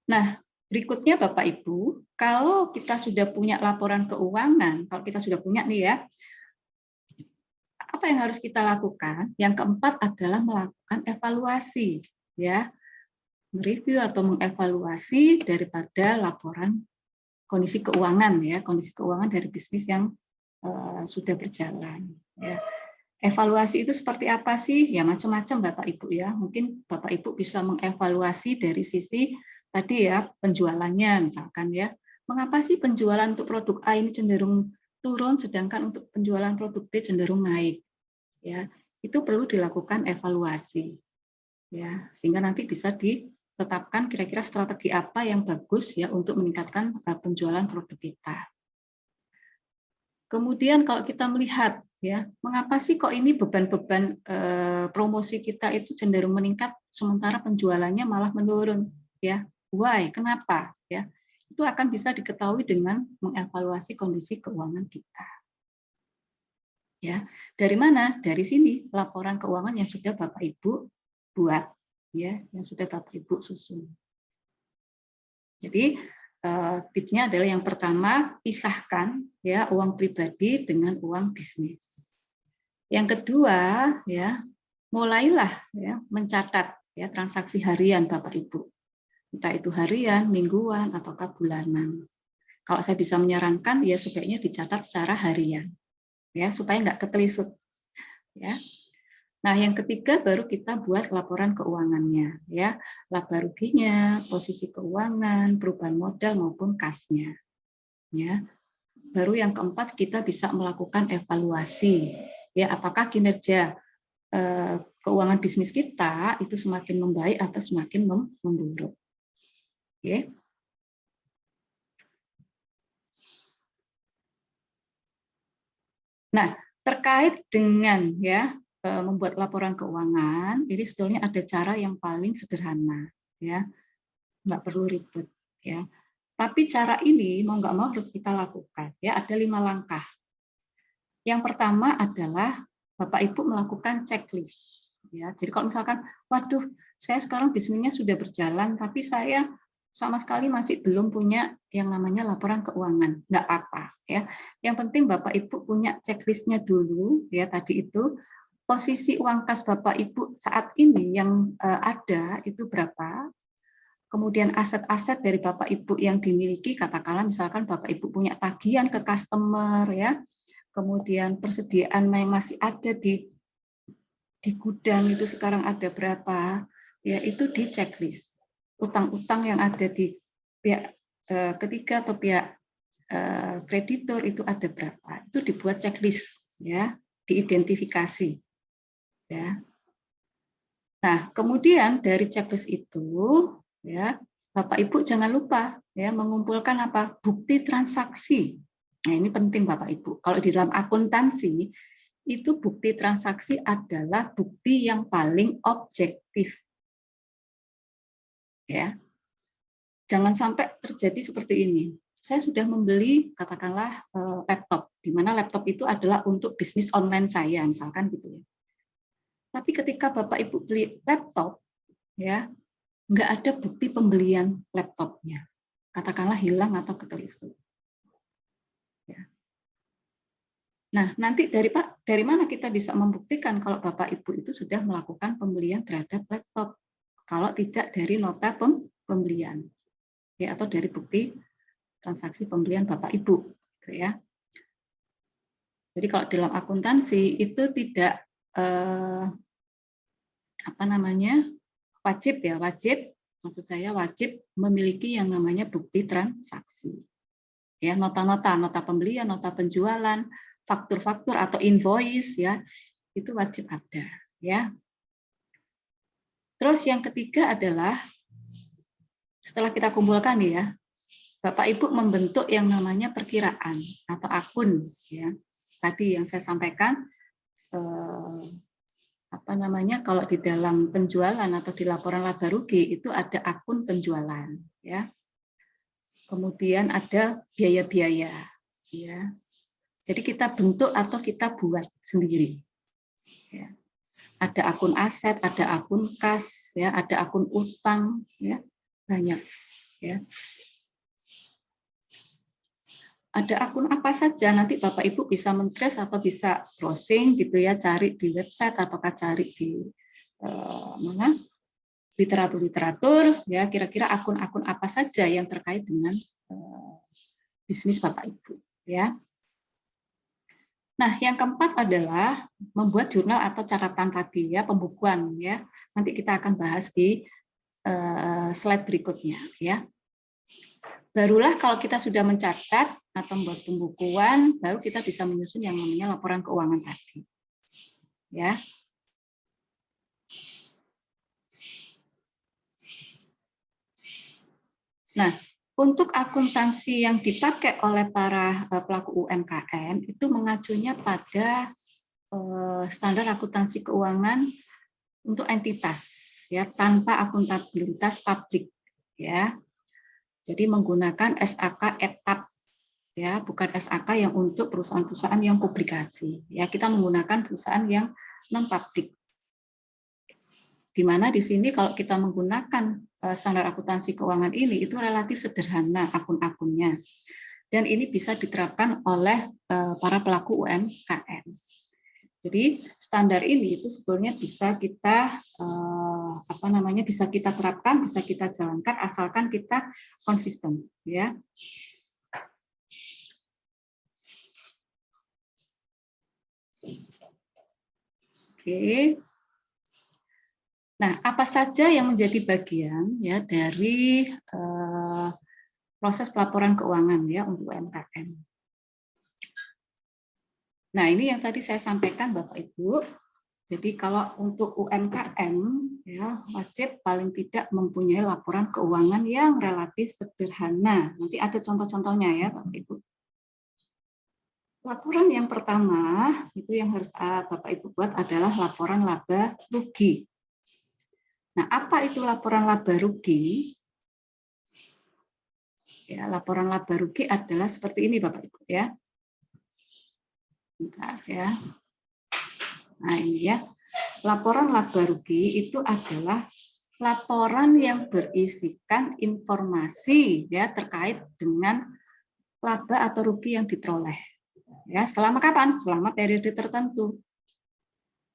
Speaker 2: Nah, berikutnya Bapak Ibu, kalau kita sudah punya laporan keuangan, kalau kita sudah punya nih ya, apa yang harus kita lakukan? Yang keempat adalah melakukan evaluasi, ya, mereview atau mengevaluasi daripada laporan kondisi keuangan, ya, kondisi keuangan dari bisnis yang sudah berjalan. Ya. Evaluasi itu seperti apa sih? Ya macam-macam Bapak Ibu ya. Mungkin Bapak Ibu bisa mengevaluasi dari sisi tadi ya, penjualannya misalkan ya. Mengapa sih penjualan untuk produk A ini cenderung turun sedangkan untuk penjualan produk B cenderung naik? Ya, itu perlu dilakukan evaluasi. Ya, sehingga nanti bisa ditetapkan kira-kira strategi apa yang bagus ya untuk meningkatkan penjualan produk kita. Kemudian kalau kita melihat ya, mengapa sih kok ini beban-beban promosi kita itu cenderung meningkat sementara penjualannya malah menurun ya? Why? Kenapa? Ya, itu akan bisa diketahui dengan mengevaluasi kondisi keuangan kita. Ya, dari mana? Dari sini laporan keuangan yang sudah Bapak Ibu buat, ya, yang sudah Bapak Ibu susun. Jadi tipsnya adalah yang pertama, pisahkan ya uang pribadi dengan uang bisnis. Yang kedua, ya, mulailah ya mencatat ya transaksi harian Bapak Ibu. Entah itu harian, mingguan, ataukah bulanan. Kalau saya bisa menyarankan, ya sebaiknya dicatat secara harian, ya supaya nggak ketelisut. Ya. Nah, yang ketiga baru kita buat laporan keuangannya, ya laba ruginya, posisi keuangan, perubahan modal maupun kasnya. Ya. Baru yang keempat kita bisa melakukan evaluasi, ya apakah kinerja keuangan bisnis kita itu semakin membaik atau semakin memburuk. Oke. Nah, terkait dengan ya membuat laporan keuangan, ini sebetulnya ada cara yang paling sederhana, ya, nggak perlu ribet, ya. Tapi cara ini mau nggak mau harus kita lakukan, ya. Ada 5 langkah. Yang pertama adalah Bapak Ibu melakukan checklist, ya. Jadi kalau misalkan, waduh, saya sekarang bisnisnya sudah berjalan, tapi saya sama sekali masih belum punya yang namanya laporan keuangan, nggak apa, ya. Yang penting Bapak Ibu punya checklistnya dulu, ya tadi itu posisi uang kas Bapak Ibu saat ini yang ada itu berapa, kemudian aset-aset dari Bapak Ibu yang dimiliki, katakanlah misalkan Bapak Ibu punya tagihan ke customer, ya, kemudian persediaan yang masih ada di gudang itu sekarang ada berapa, ya itu di checklist. Utang-utang yang ada di pihak ketiga atau pihak kreditor itu ada berapa, itu dibuat checklist, ya, diidentifikasi, ya. Nah, kemudian dari checklist itu, ya, Bapak Ibu jangan lupa ya mengumpulkan apa? Bukti transaksi. Nah, ini penting Bapak Ibu. Kalau di dalam akuntansi itu bukti transaksi adalah bukti yang paling objektif. Ya. Jangan sampai terjadi seperti ini. Saya sudah membeli katakanlah laptop, di mana laptop itu adalah untuk bisnis online saya, misalkan gitu ya. Tapi ketika Bapak Ibu beli laptop, ya nggak ada bukti pembelian laptopnya, katakanlah hilang atau ketelisut. Ya. Nah, nanti dari mana kita bisa membuktikan kalau Bapak Ibu itu sudah melakukan pembelian terhadap laptop? Kalau tidak dari nota pembelian, ya atau dari bukti transaksi pembelian Bapak Ibu, gitu ya. Jadi kalau dalam akuntansi itu tidak wajib ya, maksud saya wajib memiliki yang namanya bukti transaksi. Ya, nota-nota, nota pembelian, nota penjualan, faktur-faktur atau invoice ya, itu wajib ada, ya. Terus yang ketiga adalah setelah kita kumpulkan ya, Bapak Ibu membentuk yang namanya perkiraan atau akun, ya. Tadi yang saya sampaikan, kalau di dalam penjualan atau di laporan laba rugi itu ada akun penjualan, ya. Kemudian ada biaya-biaya, ya. Jadi kita bentuk atau kita buat sendiri, ya. Ada akun aset, ada akun kas, ya, ada akun utang, ya, banyak, ya. Ada akun apa saja, nanti Bapak Ibu bisa men-trace atau bisa browsing gitu ya, cari di website ataukah cari di mana literatur ya, kira-kira akun-akun apa saja yang terkait dengan bisnis Bapak Ibu ya. Nah, yang keempat adalah membuat jurnal atau catatan tadi ya, pembukuan ya. Nanti kita akan bahas di slide berikutnya ya. Barulah kalau kita sudah mencatat atau membuat pembukuan, baru kita bisa menyusun yang namanya laporan keuangan tadi. Ya. Nah, untuk akuntansi yang dipakai oleh para pelaku UMKM itu mengacunya pada standar akuntansi keuangan untuk entitas ya, tanpa akuntabilitas publik ya. Jadi menggunakan SAK etap ya, bukan SAK yang untuk perusahaan-perusahaan yang publikasi. Ya, kita menggunakan perusahaan yang non publik. Di mana di sini kalau kita menggunakan standar akuntansi keuangan ini itu relatif sederhana akun-akunnya. Dan ini bisa diterapkan oleh para pelaku UMKM. Jadi standar ini itu sebetulnya bisa kita bisa kita terapkan, bisa kita jalankan asalkan kita konsisten ya. Oke. Nah, apa saja yang menjadi bagian ya dari proses pelaporan keuangan ya untuk UMKM. Nah, ini yang tadi saya sampaikan Bapak Ibu. Jadi kalau untuk UMKM ya wajib paling tidak mempunyai laporan keuangan yang relatif sederhana. Nanti ada contoh-contohnya ya Bapak Ibu. Laporan yang pertama itu yang harus Bapak Ibu buat adalah laporan laba rugi. Nah, apa itu laporan laba rugi? Ya, laporan laba rugi adalah seperti ini Bapak Ibu ya. Bentar ya. Nah, ini ya. Laporan laba rugi itu adalah laporan yang berisikan informasi ya terkait dengan laba atau rugi yang diperoleh. Ya, selama kapan? Selama periode tertentu.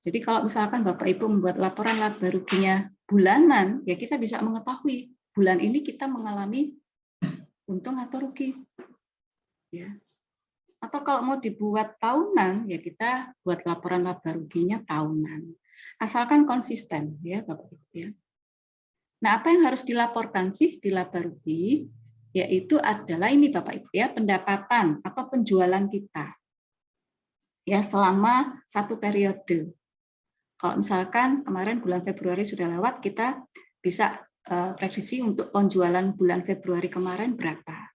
Speaker 2: Jadi kalau misalkan Bapak Ibu membuat laporan laba ruginya bulanan, ya kita bisa mengetahui bulan ini kita mengalami untung atau rugi. Ya. Atau kalau mau dibuat tahunan, ya kita buat laporan laba ruginya tahunan. Asalkan konsisten, ya Bapak Ibu. Ya. Nah, apa yang harus dilaporkan sih di laba rugi? Yaitu adalah ini Bapak Ibu ya, pendapatan atau penjualan kita. Ya, selama satu periode. Kalau misalkan kemarin bulan Februari sudah lewat, kita bisa prediksi untuk penjualan bulan Februari kemarin berapa.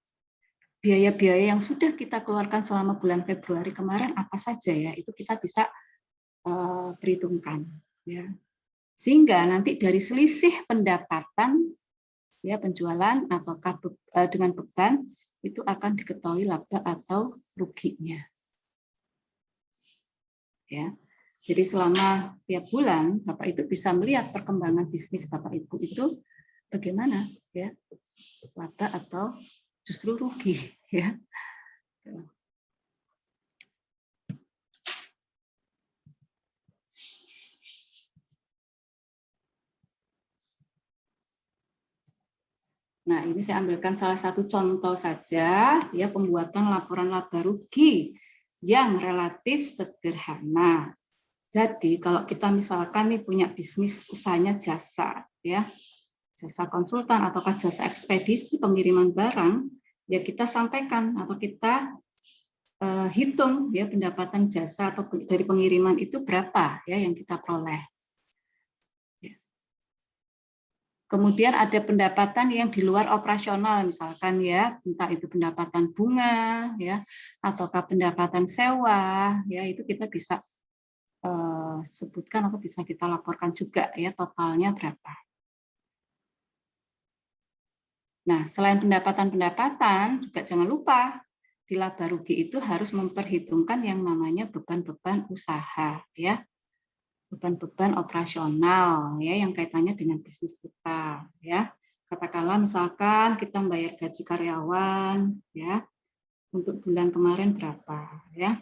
Speaker 2: Biaya-biaya yang sudah kita keluarkan selama bulan Februari kemarin apa saja ya, itu kita bisa perhitungkan ya. Sehingga nanti dari selisih pendapatan ya penjualan apakah dengan beban itu akan diketahui laba atau ruginya. Ya. Jadi selama tiap bulan Bapak itu bisa melihat perkembangan bisnis Bapak Ibu itu bagaimana ya, laba atau justru rugi ya. Nah, ini saya ambilkan salah satu contoh saja ya pembuatan laporan laba rugi yang relatif sederhana. Jadi kalau kita misalkan nih punya bisnis usahanya jasa ya, jasa konsultan ataukah jasa ekspedisi pengiriman barang, ya kita sampaikan atau kita hitung ya pendapatan jasa atau dari pengiriman itu berapa ya yang kita peroleh. Ya. Kemudian ada pendapatan yang di luar operasional, misalkan ya, entah itu pendapatan bunga, ya, ataukah pendapatan sewa, ya, itu kita bisa sebutkan atau bisa kita laporkan juga ya totalnya berapa. Nah, selain pendapatan-pendapatan, juga jangan lupa di laba rugi itu harus memperhitungkan yang namanya beban-beban usaha, ya, beban-beban operasional, ya, yang kaitannya dengan bisnis kita, ya. Katakanlah misalkan kita membayar gaji karyawan, ya, untuk bulan kemarin berapa, ya.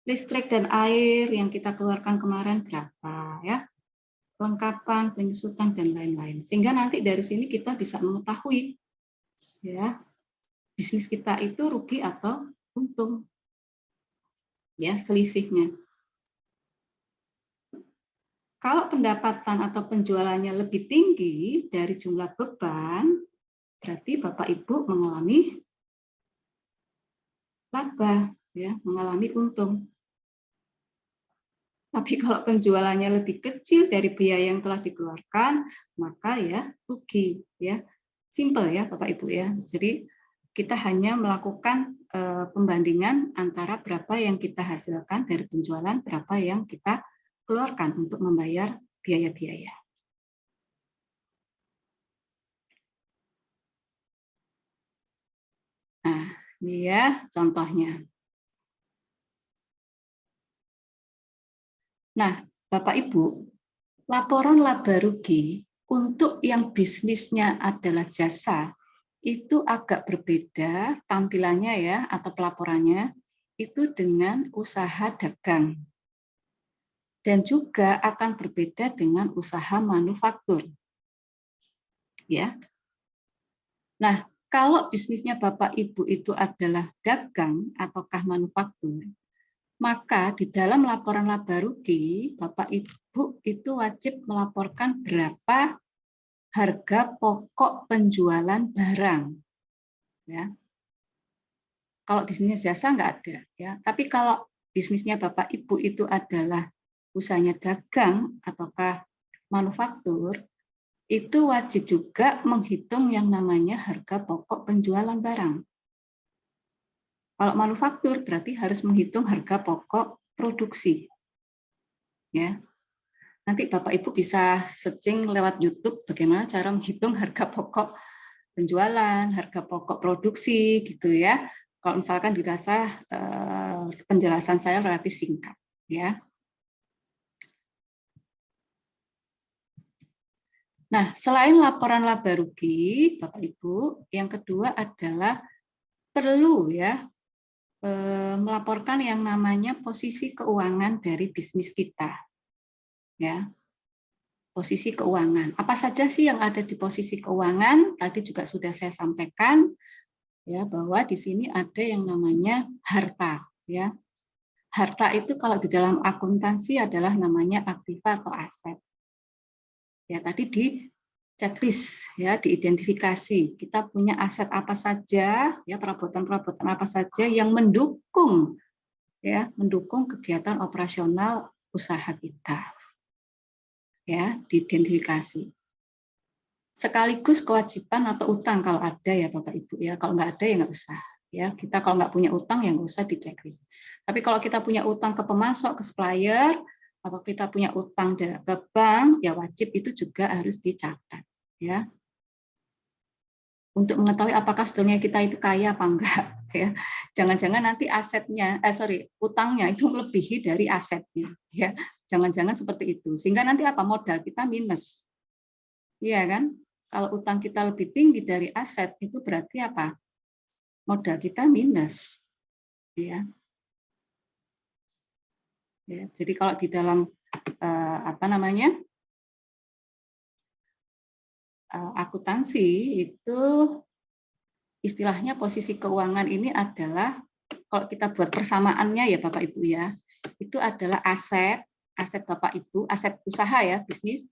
Speaker 2: Listrik dan air yang kita keluarkan kemarin berapa, ya. Kelengkapan, penyusutan dan lain-lain. Sehingga nanti dari sini kita bisa mengetahui, ya, bisnis kita itu rugi atau untung, ya, selisihnya. Kalau pendapatan atau penjualannya lebih tinggi dari jumlah beban, berarti Bapak Ibu mengalami laba, ya, mengalami untung. Tapi kalau penjualannya lebih kecil dari biaya yang telah dikeluarkan, maka ya rugi, ya. Simple ya Bapak Ibu ya. Jadi kita hanya melakukan pembandingan antara berapa yang kita hasilkan dari penjualan, berapa yang kita keluarkan untuk membayar biaya-biaya. Nah, ini ya contohnya. Nah, Bapak Ibu, laporan laba rugi untuk yang bisnisnya adalah jasa itu agak berbeda tampilannya ya atau pelaporannya itu dengan usaha dagang. Dan juga akan berbeda dengan usaha manufaktur. Ya. Nah, kalau bisnisnya Bapak Ibu itu adalah dagang ataukah manufaktur, maka di dalam laporan laba rugi, Bapak Ibu itu wajib melaporkan berapa harga pokok penjualan barang. Ya. Kalau bisnisnya jasa nggak ada. Ya. Tapi kalau bisnisnya Bapak Ibu itu adalah usahanya dagang ataukah manufaktur, itu wajib juga menghitung yang namanya harga pokok penjualan barang. Kalau manufaktur berarti harus menghitung harga pokok produksi. Ya. Nanti Bapak Ibu bisa searching lewat YouTube bagaimana cara menghitung harga pokok penjualan, harga pokok produksi gitu ya. Kalau misalkan dirasa penjelasan saya relatif singkat, ya. Nah, selain laporan laba rugi, Bapak Ibu, yang kedua adalah perlu ya melaporkan yang namanya posisi keuangan dari bisnis kita. Ya. Posisi keuangan. Apa saja sih yang ada di posisi keuangan? Tadi juga sudah saya sampaikan ya bahwa di sini ada yang namanya harta, ya. Harta itu kalau di dalam akuntansi adalah namanya aktiva atau aset. Ya, tadi di checklist ya, diidentifikasi. Kita punya aset apa saja, ya, perabotan-perabotan apa saja yang mendukung ya, mendukung kegiatan operasional usaha kita. Ya, diidentifikasi. Sekaligus kewajiban atau utang kalau ada ya Bapak Ibu ya. Kalau nggak ada ya nggak usah. Ya, kita kalau nggak punya utang ya nggak usah di checklist. Tapi kalau kita punya utang ke pemasok, ke supplier, atau kita punya utang ke bank, ya wajib itu juga harus dicatat, ya. Untuk mengetahui apakah sebetulnya kita itu kaya apa enggak, ya. Jangan-jangan nanti utangnya itu melebihi dari asetnya, ya. Jangan-jangan seperti itu. Sehingga nanti apa, modal kita minus. Iya kan? Kalau utang kita lebih tinggi dari aset, itu berarti apa? Modal kita minus, ya. Ya, jadi kalau di dalam akuntansi itu istilahnya posisi keuangan ini adalah kalau kita buat persamaannya ya Bapak Ibu ya, itu adalah aset Bapak Ibu, aset usaha ya, bisnis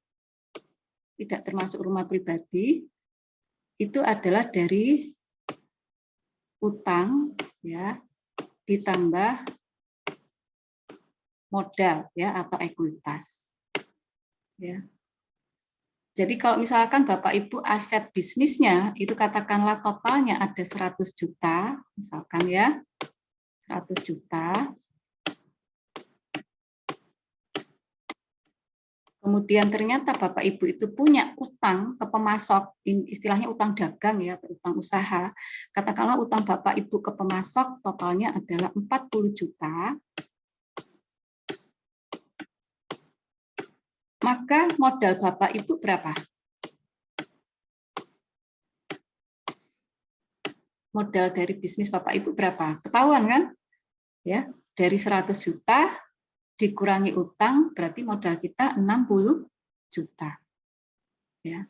Speaker 2: tidak termasuk rumah pribadi, itu adalah dari utang ya ditambah modal ya atau ekuitas. Ya. Jadi kalau misalkan Bapak Ibu aset bisnisnya itu katakanlah totalnya ada 100 juta, misalkan ya, 100 juta. Kemudian ternyata Bapak Ibu itu punya utang ke pemasok, istilahnya utang dagang ya, atau utang usaha. Katakanlah utang Bapak Ibu ke pemasok totalnya adalah 40 juta. Maka modal Bapak Ibu berapa? Modal dari bisnis Bapak Ibu berapa? Ketahuan kan? Ya, dari 100 juta dikurangi utang berarti modal kita 60 juta. Ya.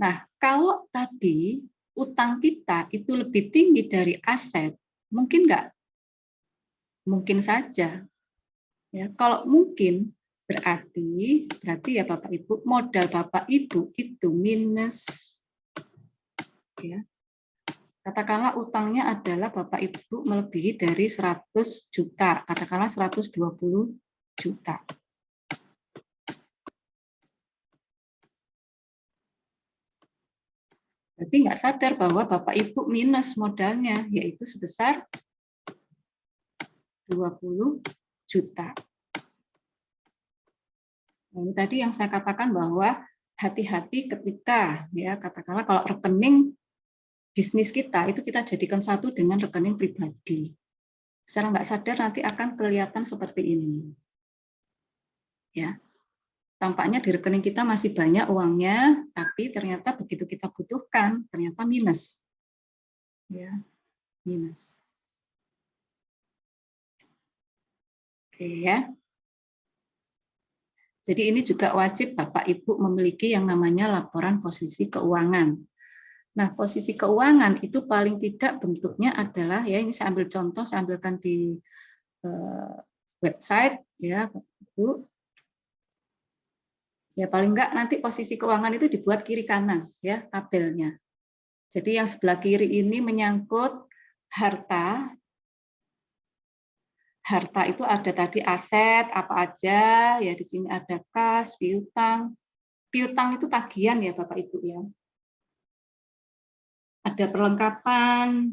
Speaker 2: Nah, kalau tadi utang kita itu lebih tinggi dari aset, mungkin nggak? Mungkin saja. Ya, kalau mungkin berarti ya Bapak Ibu, modal Bapak Ibu itu minus. Ya. Katakanlah utangnya adalah Bapak Ibu melebihi dari 100 juta, katakanlah 120 juta. Berarti nggak sadar bahwa Bapak Ibu minus modalnya, yaitu sebesar 20 juta. Nah, tadi yang saya katakan bahwa hati-hati ketika, ya katakanlah kalau rekening bisnis kita itu kita jadikan satu dengan rekening pribadi. Secara nggak sadar nanti akan kelihatan seperti ini. Ya, tampaknya di rekening kita masih banyak uangnya, tapi ternyata begitu kita butuhkan ternyata minus. Ya, minus. Oke ya. Jadi ini juga wajib Bapak Ibu memiliki yang namanya laporan posisi keuangan. Nah, posisi keuangan itu paling tidak bentuknya adalah, ya ini saya ambil contoh, saya ambilkan di website ya Bapak Ibu. Ya paling enggak nanti posisi keuangan itu dibuat kiri kanan ya tabelnya. Jadi yang sebelah kiri ini menyangkut harta. Harta itu ada tadi aset apa aja, ya di sini ada kas, piutang. Piutang itu tagihan ya Bapak Ibu ya. Ada perlengkapan.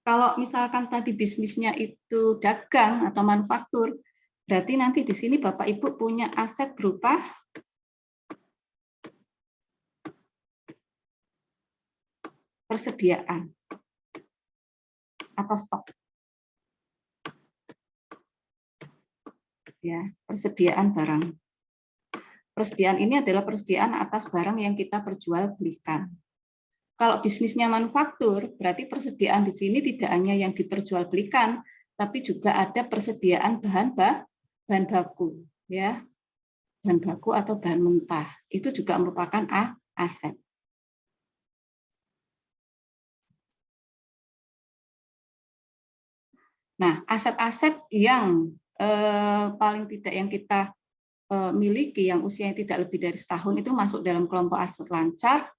Speaker 2: Kalau misalkan tadi bisnisnya itu dagang atau manufaktur, berarti nanti di sini Bapak Ibu punya aset berupa persediaan atau stok. Ya, persediaan barang. Persediaan ini adalah persediaan atas barang yang kita perjualbelikan. Kalau bisnisnya manufaktur, berarti persediaan di sini tidak hanya yang diperjualbelikan, tapi juga ada persediaan bahan baku, ya, bahan baku atau bahan mentah. Itu juga merupakan aset. Nah, aset-aset yang paling tidak yang kita miliki, yang usianya tidak lebih dari setahun, itu masuk dalam kelompok aset lancar.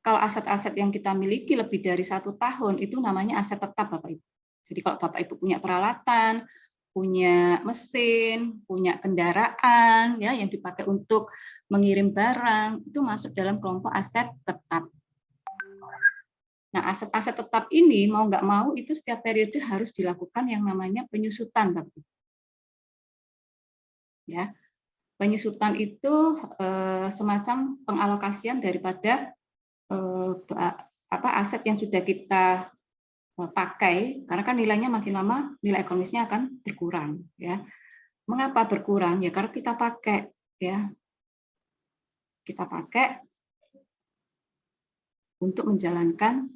Speaker 2: Kalau aset-aset yang kita miliki lebih dari 1 tahun, itu namanya aset tetap, Bapak Ibu. Jadi kalau Bapak Ibu punya peralatan, punya mesin, punya kendaraan, ya yang dipakai untuk mengirim barang, itu masuk dalam kelompok aset tetap. Nah, aset-aset tetap ini mau nggak mau itu setiap periode harus dilakukan yang namanya penyusutan, Bapak Ibu. Ya, penyusutan itu semacam pengalokasian daripada aset yang sudah kita pakai, karena kan nilainya makin lama nilai ekonomisnya akan berkurang. Ya, mengapa berkurang? Ya karena kita pakai, ya kita pakai untuk menjalankan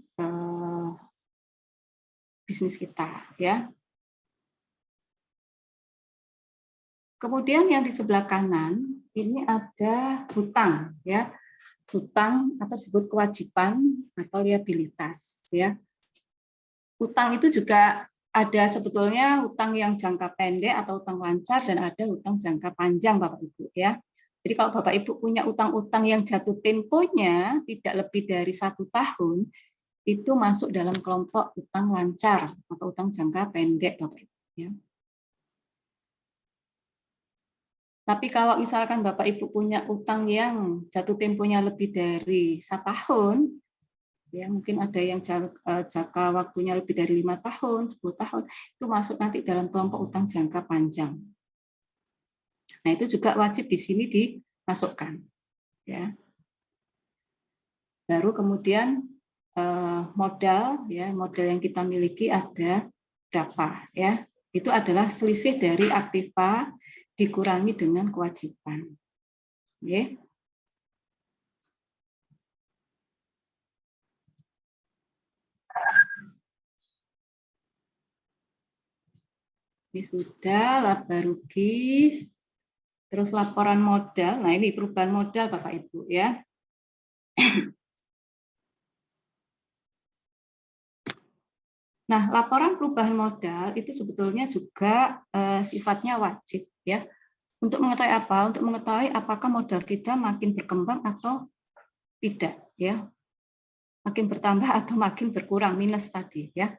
Speaker 2: bisnis kita, ya. Kemudian yang di sebelah kanan ini ada hutang, ya, hutang atau disebut kewajiban atau liabilitas, ya. Hutang itu juga ada sebetulnya hutang yang jangka pendek atau hutang lancar dan ada hutang jangka panjang, Bapak Ibu, ya. Jadi kalau Bapak Ibu punya utang-utang yang jatuh temponya tidak lebih dari 1 tahun, itu masuk dalam kelompok utang lancar atau utang jangka pendek, Bapak Ibu, ya. Tapi kalau misalkan Bapak Ibu punya utang yang jatuh temponya lebih dari 1 tahun, ya mungkin ada yang jangka waktunya lebih dari 5 tahun, 10 tahun, itu masuk nanti dalam kelompok utang jangka panjang. Nah, itu juga wajib di sini dimasukkan. Ya. Baru kemudian modal, ya modal yang kita miliki ada berapa, ya? Itu adalah selisih dari aktiva dikurangi dengan kewajiban. Oke. Ini sudah laba rugi, terus laporan modal. Nah, ini perubahan modal Bapak Ibu ya. Nah, laporan perubahan modal itu sebetulnya juga sifatnya wajib ya. Untuk mengetahui apa? Untuk mengetahui apakah modal kita makin berkembang atau tidak ya. Makin bertambah atau makin berkurang, minus tadi ya.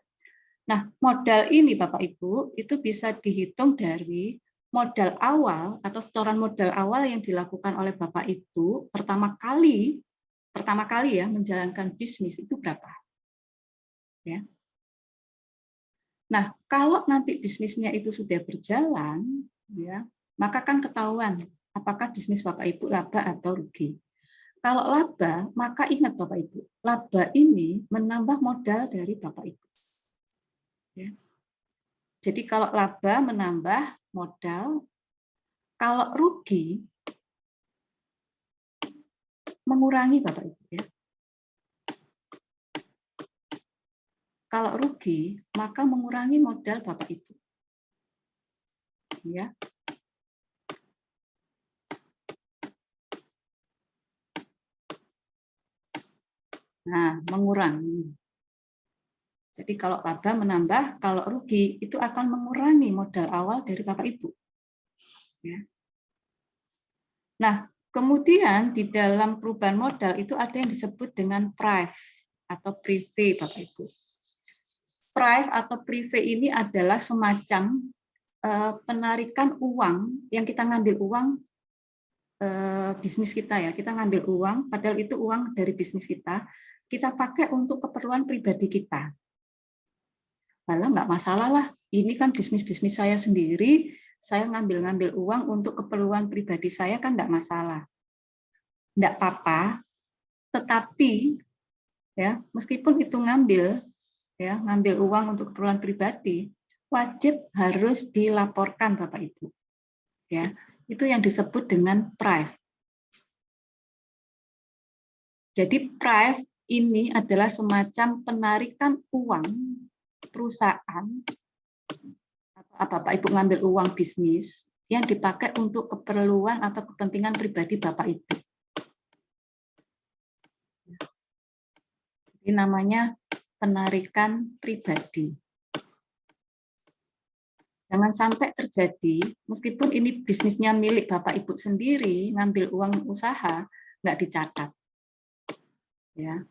Speaker 2: Nah, modal ini Bapak Ibu itu bisa dihitung dari modal awal atau setoran modal awal yang dilakukan oleh Bapak Ibu pertama kali ya menjalankan bisnis itu berapa. Ya. Nah, kalau nanti bisnisnya itu sudah berjalan, ya, maka kan ketahuan apakah bisnis Bapak Ibu laba atau rugi. Kalau laba, maka ingat Bapak Ibu, laba ini menambah modal dari Bapak Ibu. Ya. Jadi kalau laba menambah modal, kalau rugi mengurangi Bapak Ibu. Ya. Kalau rugi, maka mengurangi modal Bapak Ibu. Ya. Nah, mengurangi. Jadi kalau laba menambah, kalau rugi itu akan mengurangi modal awal dari Bapak Ibu. Ya. Nah, kemudian di dalam perubahan modal itu ada yang disebut dengan prive atau prive Bapak Ibu. Prive atau prive ini adalah semacam penarikan uang yang kita ngambil uang bisnis kita ya, kita ngambil uang, padahal itu uang dari bisnis kita pakai untuk keperluan pribadi kita. Malah nggak masalah lah, ini kan bisnis saya sendiri, saya ngambil uang untuk keperluan pribadi saya kan nggak masalah, nggak apa-apa. Tetapi ya meskipun itu ngambil uang untuk keperluan pribadi, wajib harus dilaporkan Bapak Ibu. Ya, itu yang disebut dengan prive. Jadi prive ini adalah semacam penarikan uang perusahaan atau Bapak Ibu ngambil uang bisnis yang dipakai untuk keperluan atau kepentingan pribadi Bapak Ibu. Ini namanya penarikan pribadi. Jangan sampai terjadi, meskipun ini bisnisnya milik Bapak Ibu sendiri, ngambil uang usaha, nggak dicatat. Ya.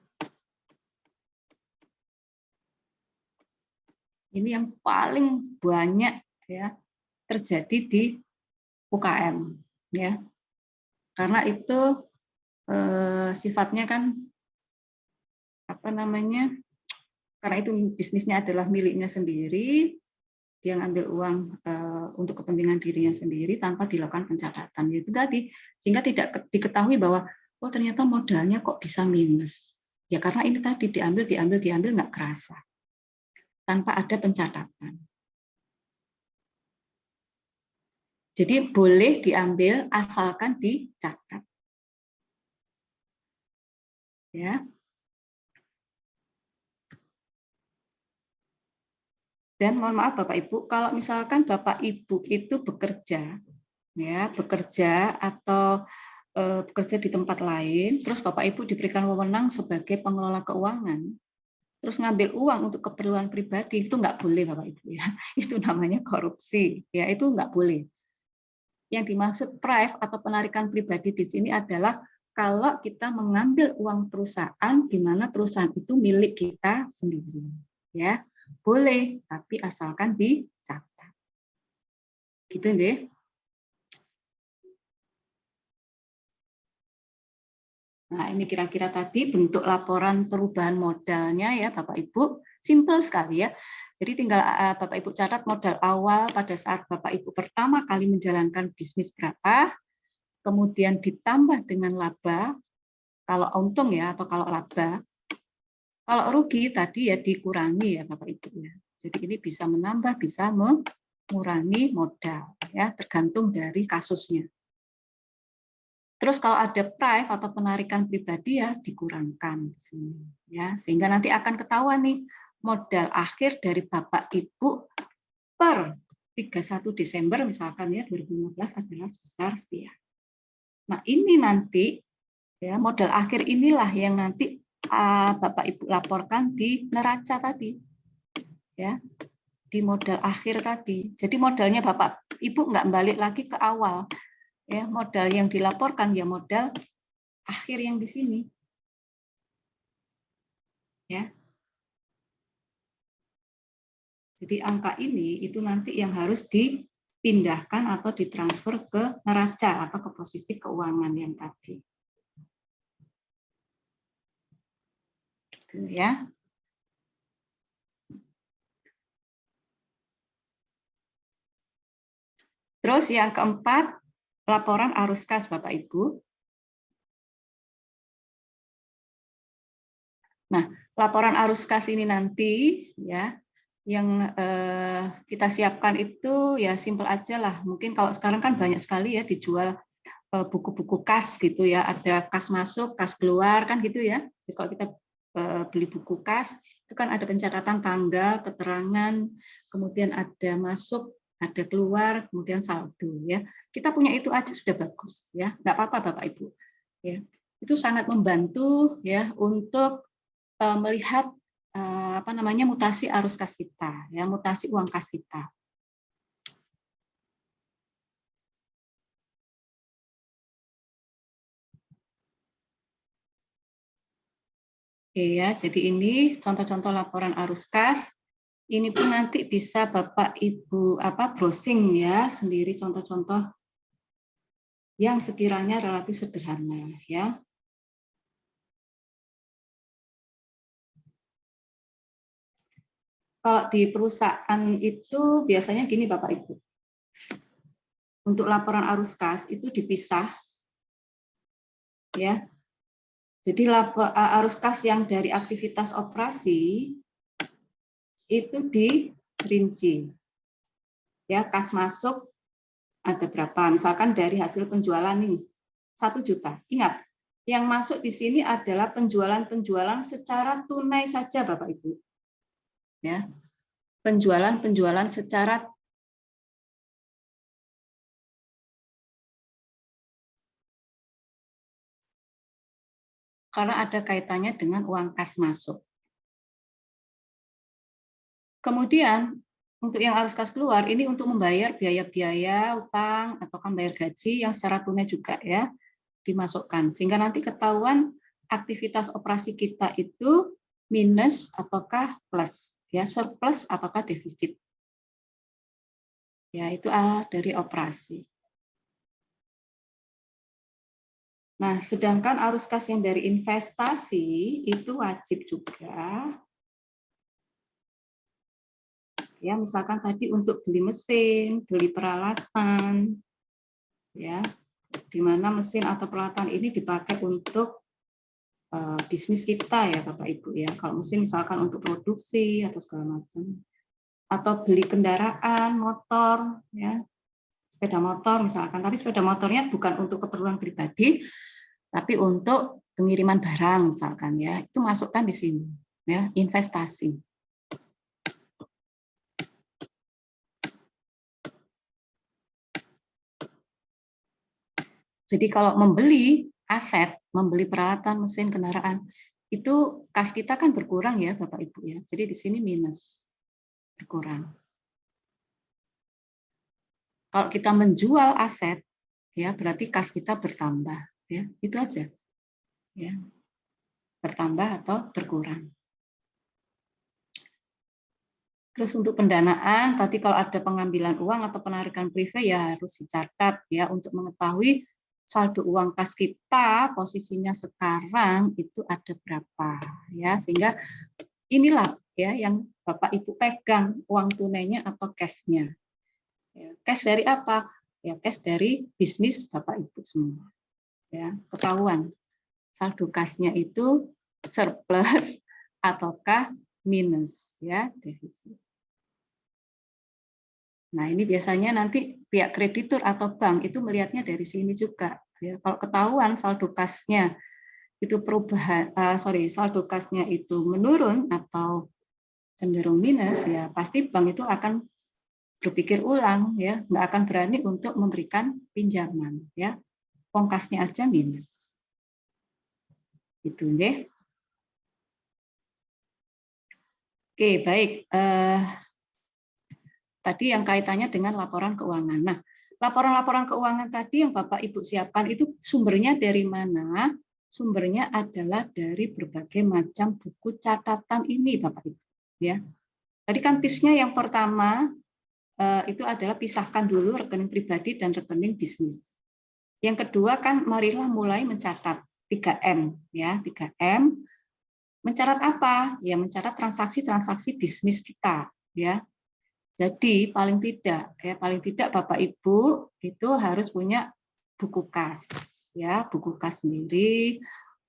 Speaker 2: Ini yang paling banyak ya terjadi di UKM. Ya. Karena itu sifatnya kan karena itu bisnisnya adalah miliknya sendiri, dia ngambil uang untuk kepentingan dirinya sendiri tanpa dilakukan pencatatan. Itu tadi, sehingga tidak diketahui bahwa oh ternyata modalnya kok bisa minus. Ya karena ini tadi diambil nggak kerasa tanpa ada pencatatan. Jadi boleh diambil asalkan dicatat. Ya. Dan mohon maaf Bapak Ibu, kalau misalkan Bapak Ibu itu bekerja atau bekerja di tempat lain, terus Bapak Ibu diberikan wewenang sebagai pengelola keuangan, terus ngambil uang untuk keperluan pribadi, itu nggak boleh Bapak Ibu ya. Itu namanya korupsi, ya itu nggak boleh. Yang dimaksud prive atau penarikan pribadi di sini adalah kalau kita mengambil uang perusahaan di mana perusahaan itu milik kita sendiri, ya. Boleh, tapi asalkan dicatat. Gitu deh. Nah, ini kira-kira tadi bentuk laporan perubahan modalnya ya Bapak Ibu. Simple sekali ya. Jadi tinggal Bapak Ibu catat modal awal pada saat Bapak Ibu pertama kali menjalankan bisnis berapa, kemudian ditambah dengan laba, kalau untung ya atau kalau laba. Kalau rugi tadi ya dikurangi ya Bapak Ibu ya. Jadi ini bisa menambah, bisa mengurangi modal ya, tergantung dari kasusnya. Terus kalau ada prive atau penarikan pribadi ya dikurangkan di sini ya, sehingga nanti akan ketahuan nih modal akhir dari Bapak Ibu per 31 Desember misalkan ya 2015 adalah sebesar sekian. Nah, ini nanti ya modal akhir inilah yang nanti Bapak Ibu laporkan di neraca tadi. Ya. Di modal akhir tadi. Jadi modalnya Bapak Ibu nggak balik lagi ke awal. Ya, modal yang dilaporkan ya modal akhir yang di sini. Ya. Jadi angka ini itu nanti yang harus dipindahkan atau ditransfer ke neraca atau ke posisi keuangan yang tadi. Gitu ya. Terus yang keempat, laporan arus kas Bapak Ibu. Nah, laporan arus kas ini nanti ya yang kita siapkan itu ya simpel aja lah. Mungkin kalau sekarang kan banyak sekali ya dijual buku-buku kas gitu ya. Ada kas masuk, kas keluar kan gitu ya. Jadi kalau kita beli buku kas itu kan ada pencatatan tanggal, keterangan, kemudian ada masuk, ada keluar, kemudian saldo ya. Kita punya itu aja sudah bagus ya. Nggak apa-apa Bapak Ibu. Ya. Itu sangat membantu ya untuk melihat apa namanya mutasi arus kas kita, ya mutasi uang kas kita. Oke ya, jadi ini contoh-contoh laporan arus kas. Ini pun nanti bisa Bapak Ibu browsing ya sendiri contoh-contoh yang sekiranya relatif sederhana ya. Kalau di perusahaan itu biasanya gini Bapak Ibu. Untuk laporan arus kas itu dipisah. Ya. Jadi arus kas yang dari aktivitas operasi itu dirinci. Ya, kas masuk ada berapa? Misalkan dari hasil penjualan nih 1 juta. Ingat, yang masuk di sini adalah penjualan-penjualan secara tunai saja Bapak Ibu. Ya. Penjualan-penjualan secara karena ada kaitannya dengan uang kas masuk. Kemudian untuk yang arus kas keluar ini untuk membayar biaya-biaya utang atau membayar gaji yang secara tunai juga ya dimasukkan sehingga nanti ketahuan aktivitas operasi kita itu minus ataukah plus ya, surplus ataukah defisit. Ya, itu dari operasi. Nah, sedangkan arus kas yang dari investasi itu wajib juga. Ya, misalkan tadi untuk beli mesin, beli peralatan, ya, di mana mesin atau peralatan ini dipakai untuk bisnis kita ya Bapak Ibu ya. Kalau mesin misalkan untuk produksi atau segala macam, atau beli kendaraan, motor, ya, sepeda motor misalkan. Tapi sepeda motornya bukan untuk keperluan pribadi, tapi untuk pengiriman barang misalkan ya. Itu masukkan di sini ya, investasi. Jadi kalau membeli aset, membeli peralatan, mesin, kendaraan, itu kas kita kan berkurang ya Bapak Ibu ya. Jadi di sini minus, berkurang. Kalau kita menjual aset, ya berarti kas kita bertambah, ya itu aja, ya bertambah atau berkurang. Terus untuk pendanaan, tadi kalau ada pengambilan uang atau penarikan privé ya harus dicatat ya untuk mengetahui saldo uang kas kita posisinya sekarang itu ada berapa ya, sehingga inilah ya yang Bapak Ibu pegang uang tunainya atau cashnya. Ya, cash dari apa? Ya cash dari bisnis Bapak Ibu semua. Ya, ketahuan saldo kasnya itu surplus ataukah minus ya, defisit. Nah, ini biasanya nanti pihak kreditur atau bank itu melihatnya dari sini juga. Ya, kalau ketahuan saldo kasnya itu saldo kasnya itu menurun atau cenderung minus, ya pasti bank itu akan berpikir ulang, ya nggak akan berani untuk memberikan pinjaman, ya uang kasnya aja minus. Itu deh. Oke, baik. Tadi yang kaitannya dengan laporan keuangan. Nah, laporan-laporan keuangan tadi yang Bapak Ibu siapkan itu sumbernya dari mana? Sumbernya adalah dari berbagai macam buku catatan ini, Bapak Ibu. Ya, tadi kan tipsnya yang pertama itu adalah pisahkan dulu rekening pribadi dan rekening bisnis. Yang kedua kan marilah mulai mencatat 3M, ya 3M. Mencatat apa? Ya mencatat transaksi-transaksi bisnis kita, ya. Jadi paling tidak Bapak Ibu itu harus punya buku kas, ya buku kas sendiri,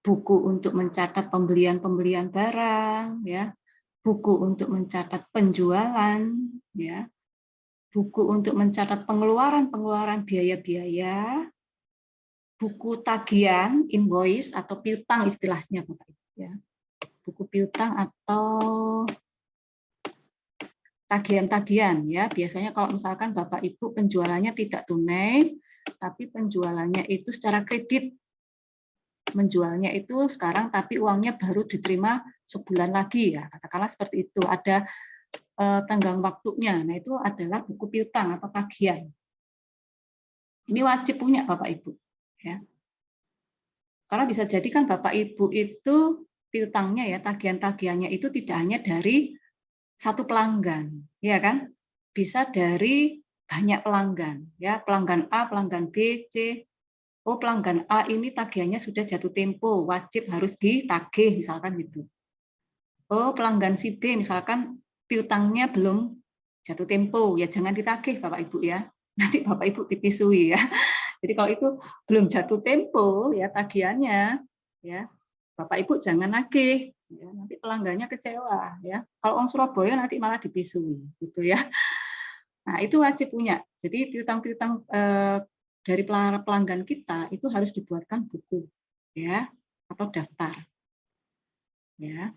Speaker 2: buku untuk mencatat pembelian barang, ya buku untuk mencatat penjualan, ya buku untuk mencatat pengeluaran biaya-biaya, buku tagihan invoice atau piutang istilahnya Bapak Ibu, ya buku piutang atau tagihan-tagihan ya, biasanya kalau misalkan Bapak Ibu penjualannya tidak tunai tapi penjualannya itu secara kredit, menjualnya itu sekarang tapi uangnya baru diterima sebulan lagi ya, katakanlah seperti itu, ada tenggang waktunya. Nah itu adalah buku piutang atau tagihan, ini wajib punya Bapak Ibu ya, karena bisa jadi kan Bapak Ibu itu piutangnya ya, tagihan-tagihannya itu tidak hanya dari satu pelanggan, ya kan? Bisa dari banyak pelanggan, ya pelanggan A, pelanggan B, C. Oh pelanggan A ini tagihannya sudah jatuh tempo, wajib harus ditagih misalkan gitu. Oh pelanggan si B misalkan piutangnya belum jatuh tempo, ya jangan ditagih Bapak Ibu ya. Nanti Bapak Ibu dipisui ya. Jadi kalau itu belum jatuh tempo ya tagihannya, ya Bapak Ibu jangan nagih. Ya, nanti pelanggannya kecewa ya. Kalau orang Surabaya nanti malah dipisui gitu ya. Nah, itu wajib punya. Jadi piutang-piutang dari pelanggan kita itu harus dibuatkan buku ya atau daftar. Ya.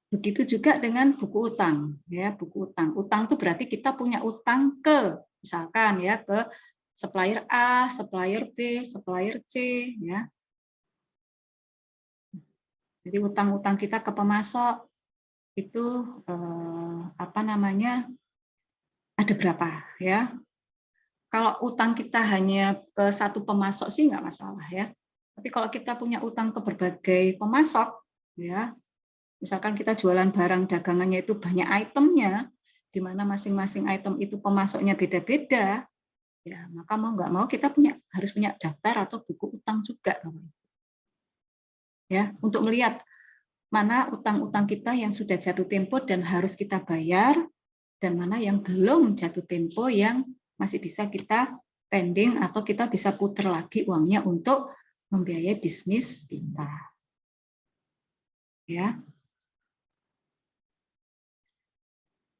Speaker 2: Begitu juga dengan buku utang ya, buku utang. Utang itu berarti kita punya utang ke misalkan ya ke supplier A, supplier B, supplier C ya. Jadi utang-utang kita ke pemasok itu ada berapa ya? Kalau utang kita hanya ke satu pemasok sih nggak masalah ya. Tapi kalau kita punya utang ke berbagai pemasok ya, misalkan kita jualan barang dagangannya itu banyak itemnya, di mana masing-masing item itu pemasoknya beda-beda, ya maka mau nggak mau kita harus punya daftar atau buku utang juga, ya untuk melihat mana utang-utang kita yang sudah jatuh tempo dan harus kita bayar, dan mana yang belum jatuh tempo yang masih bisa kita pending atau kita bisa putar lagi uangnya untuk membiayai bisnis kita. Ya.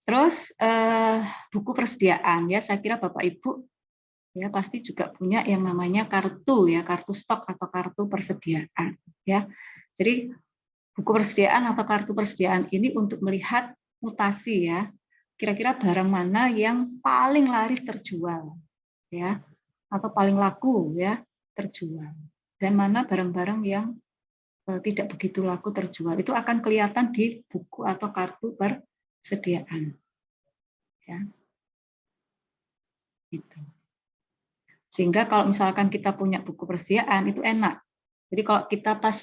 Speaker 2: Terus buku persediaan ya, saya kira Bapak Ibu ya pasti juga punya yang namanya kartu ya, kartu stok atau kartu persediaan ya. Jadi buku persediaan atau kartu persediaan ini untuk melihat mutasi ya. Kira-kira barang mana yang paling laris terjual ya atau paling laku ya terjual, dan mana barang-barang yang tidak begitu laku terjual. Itu akan kelihatan di buku atau kartu persediaan ya. Gitu. Sehingga kalau misalkan kita punya buku persediaan itu enak. Jadi kalau kita pas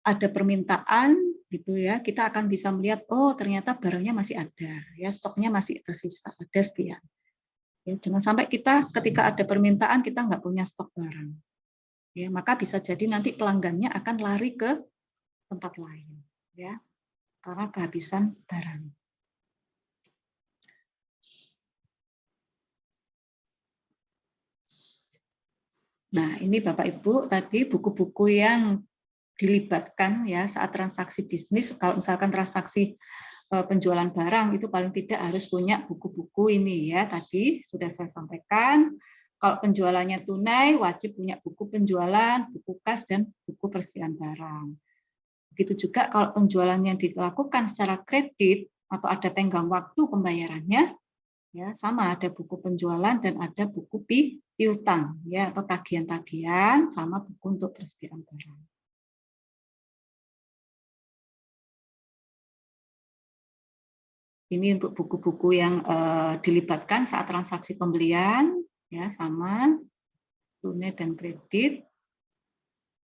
Speaker 2: ada permintaan gitu ya, kita akan bisa melihat oh ternyata barangnya masih ada ya, stoknya masih tersisa ada sekian. Ya, jangan sampai kita ketika ada permintaan kita nggak punya stok barang. Ya, maka bisa jadi nanti pelanggannya akan lari ke tempat lain, ya, karena kehabisan barang. Nah, ini Bapak Ibu tadi buku-buku yang dilibatkan ya saat transaksi bisnis. Kalau misalkan transaksi penjualan barang itu paling tidak harus punya buku-buku ini ya. Tadi sudah saya sampaikan. Kalau penjualannya tunai wajib punya buku penjualan, buku kas dan buku persediaan barang. Begitu juga kalau penjualan yang dilakukan secara kredit atau ada tenggang waktu pembayarannya, ya sama ada buku penjualan dan ada buku piutang ya atau tagihan-tagihan sama buku untuk persediaan barang. Ini untuk buku-buku yang dilibatkan saat transaksi pembelian ya sama tunai dan kredit.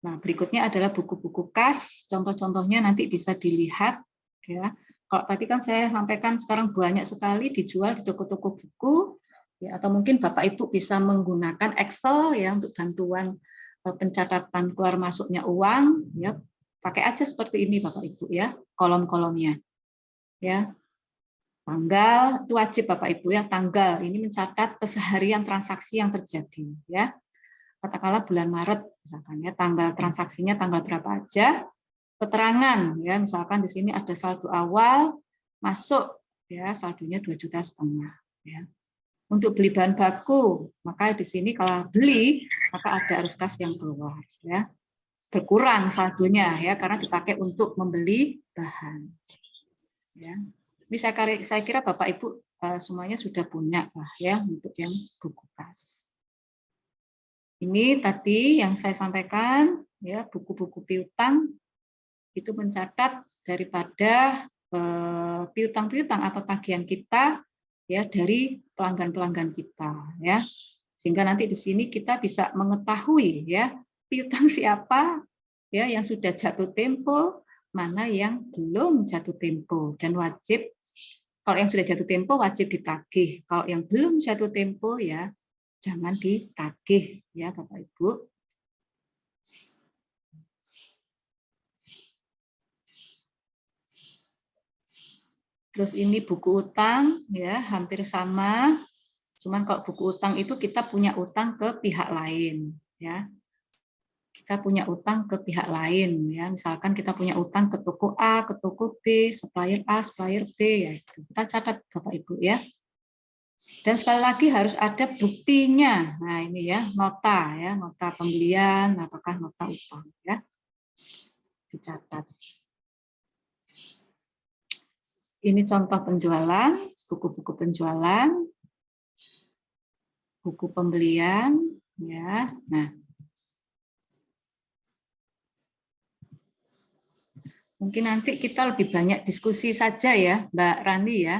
Speaker 2: Nah, berikutnya adalah buku-buku kas. Contoh-contohnya nanti bisa dilihat ya. Kalau tadi kan saya sampaikan sekarang banyak sekali dijual di toko-toko buku ya, atau mungkin Bapak Ibu bisa menggunakan Excel ya untuk bantuan pencatatan keluar masuknya uang ya. Pakai aja seperti ini Bapak Ibu ya, kolom-kolomnya. Ya. Tanggal itu wajib Bapak Ibu ya, tanggal ini mencatat keseharian transaksi yang terjadi ya. Katakanlah bulan Maret misalkan ya, tanggal transaksinya tanggal berapa aja. Keterangan ya, misalkan di sini ada saldo awal masuk ya, saldonya 2,5 juta ya. Untuk beli bahan baku, maka di sini kalau beli maka ada arus kas yang keluar ya. Berkurang saldonya ya karena dipakai untuk membeli bahan. Ya. Ini saya kira Bapak Ibu semuanya sudah punya lah ya untuk yang buku kas. Ini tadi yang saya sampaikan ya, buku-buku piutang itu mencatat daripada piutang-piutang atau tagihan kita ya dari pelanggan-pelanggan kita ya. Sehingga nanti di sini kita bisa mengetahui ya piutang siapa ya yang sudah jatuh tempo, mana yang belum jatuh tempo dan wajib. Kalau yang sudah jatuh tempo wajib ditagih. Kalau yang belum jatuh tempo ya jangan ditagih ya Bapak Ibu. Terus ini buku utang ya hampir sama. Cuman kalau buku utang itu kita punya utang ke pihak lain ya. Kita punya utang ke pihak lain ya. Misalkan kita punya utang ke toko A, ke toko B, supplier A, supplier B ya itu. Kita catat Bapak Ibu ya. Dan sekali lagi harus ada buktinya. Nah, ini ya, nota ya, nota pembelian apakah nota utang ya. Dicatat. Ini contoh penjualan, buku-buku penjualan, buku pembelian ya. Nah, mungkin nanti kita lebih banyak diskusi saja ya, Mbak Rani ya.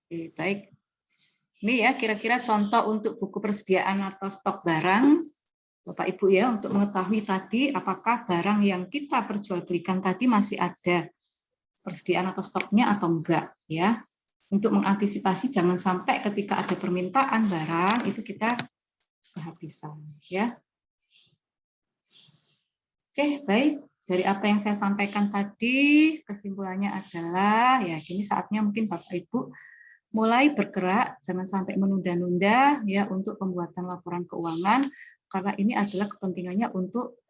Speaker 2: Oke, baik. Ini ya kira-kira contoh untuk buku persediaan atau stok barang, Bapak Ibu ya, untuk mengetahui tadi apakah barang yang kita perjualbelikan tadi masih ada persediaan atau stoknya atau enggak ya. Untuk mengantisipasi jangan sampai ketika ada permintaan barang itu kita kehabisan ya. Oke, baik. Dari apa yang saya sampaikan tadi, kesimpulannya adalah ya ini saatnya mungkin Bapak Ibu mulai bergerak, jangan sampai menunda-nunda ya untuk pembuatan laporan keuangan karena ini adalah kepentingannya untuk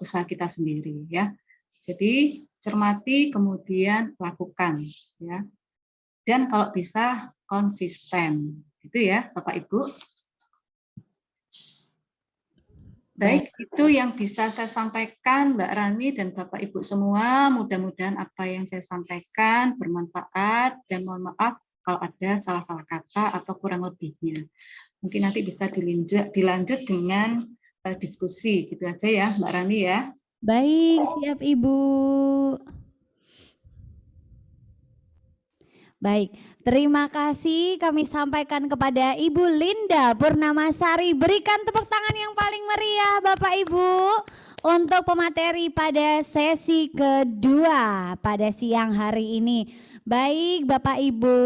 Speaker 2: usaha kita sendiri ya. Jadi cermati kemudian lakukan ya. Dan kalau bisa konsisten. Itu ya Bapak Ibu. Baik, itu yang bisa saya sampaikan Mbak Rani dan Bapak Ibu semua. Mudah-mudahan apa yang saya sampaikan bermanfaat dan mohon maaf kalau ada salah-salah kata atau kurang lebihnya. Mungkin nanti bisa dilanjut dengan diskusi gitu aja ya Mbak Rani ya.
Speaker 1: Baik, siap Ibu. Baik, terima kasih kami sampaikan kepada Ibu Linda Purnamasari. Berikan tepuk tangan yang paling meriah Bapak Ibu untuk pemateri pada sesi kedua pada siang hari ini. Baik Bapak Ibu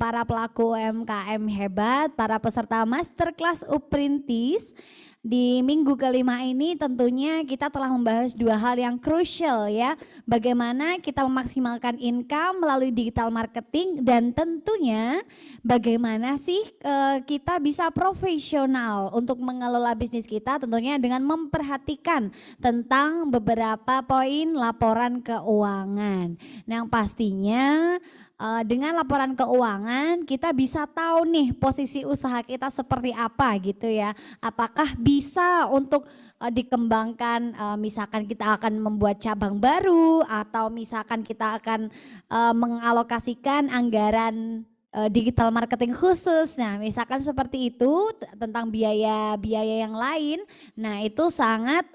Speaker 1: para pelaku UMKM hebat, para peserta Masterclass Uprintis. Di minggu kelima ini tentunya kita telah membahas dua hal yang krusial ya. Bagaimana kita memaksimalkan income melalui digital marketing dan tentunya bagaimana sih kita bisa profesional untuk mengelola bisnis kita tentunya dengan memperhatikan tentang beberapa poin laporan keuangan. Nah, yang pastinya dengan laporan keuangan kita bisa tahu nih posisi usaha kita seperti apa gitu ya. Apakah bisa untuk dikembangkan, misalkan kita akan membuat cabang baru atau misalkan kita akan mengalokasikan anggaran digital marketing khusus. Nah, misalkan seperti itu tentang biaya-biaya yang lain. Nah, itu sangat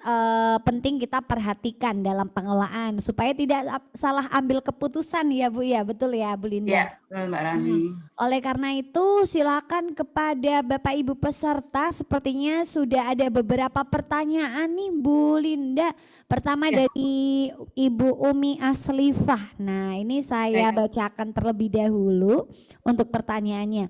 Speaker 1: penting kita perhatikan dalam pengelolaan supaya tidak salah ambil keputusan ya Bu ya. Betul ya Bu Linda?
Speaker 2: Ya, betul Mbak Rani.
Speaker 1: Oleh karena itu silakan kepada Bapak Ibu peserta, sepertinya sudah ada beberapa pertanyaan nih Bu Linda. Pertama dari Ibu Umi Aslifah. Nah, ini saya bacakan terlebih dahulu untuk pertanyaannya.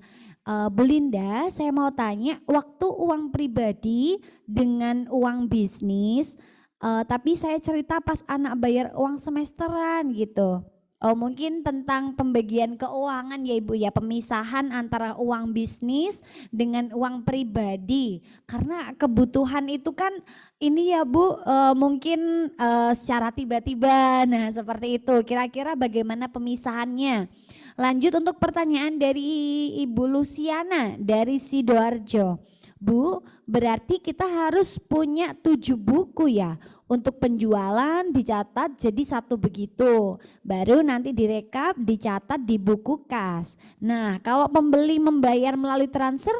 Speaker 1: Bu Linda, saya mau tanya, waktu uang pribadi dengan uang bisnis, tapi saya cerita pas anak bayar uang semesteran gitu. Oh, mungkin tentang pembagian keuangan ya Ibu ya, pemisahan antara uang bisnis dengan uang pribadi. Karena kebutuhan itu kan ini ya Bu, mungkin secara tiba-tiba. Nah, seperti itu. Kira-kira bagaimana pemisahannya? Lanjut untuk pertanyaan dari Ibu Luciana dari Sidoarjo. Bu, berarti kita harus punya 7 buku ya. Untuk penjualan dicatat jadi 1 begitu. Baru nanti direkap, dicatat di buku kas. Nah, kalau pembeli membayar melalui transfer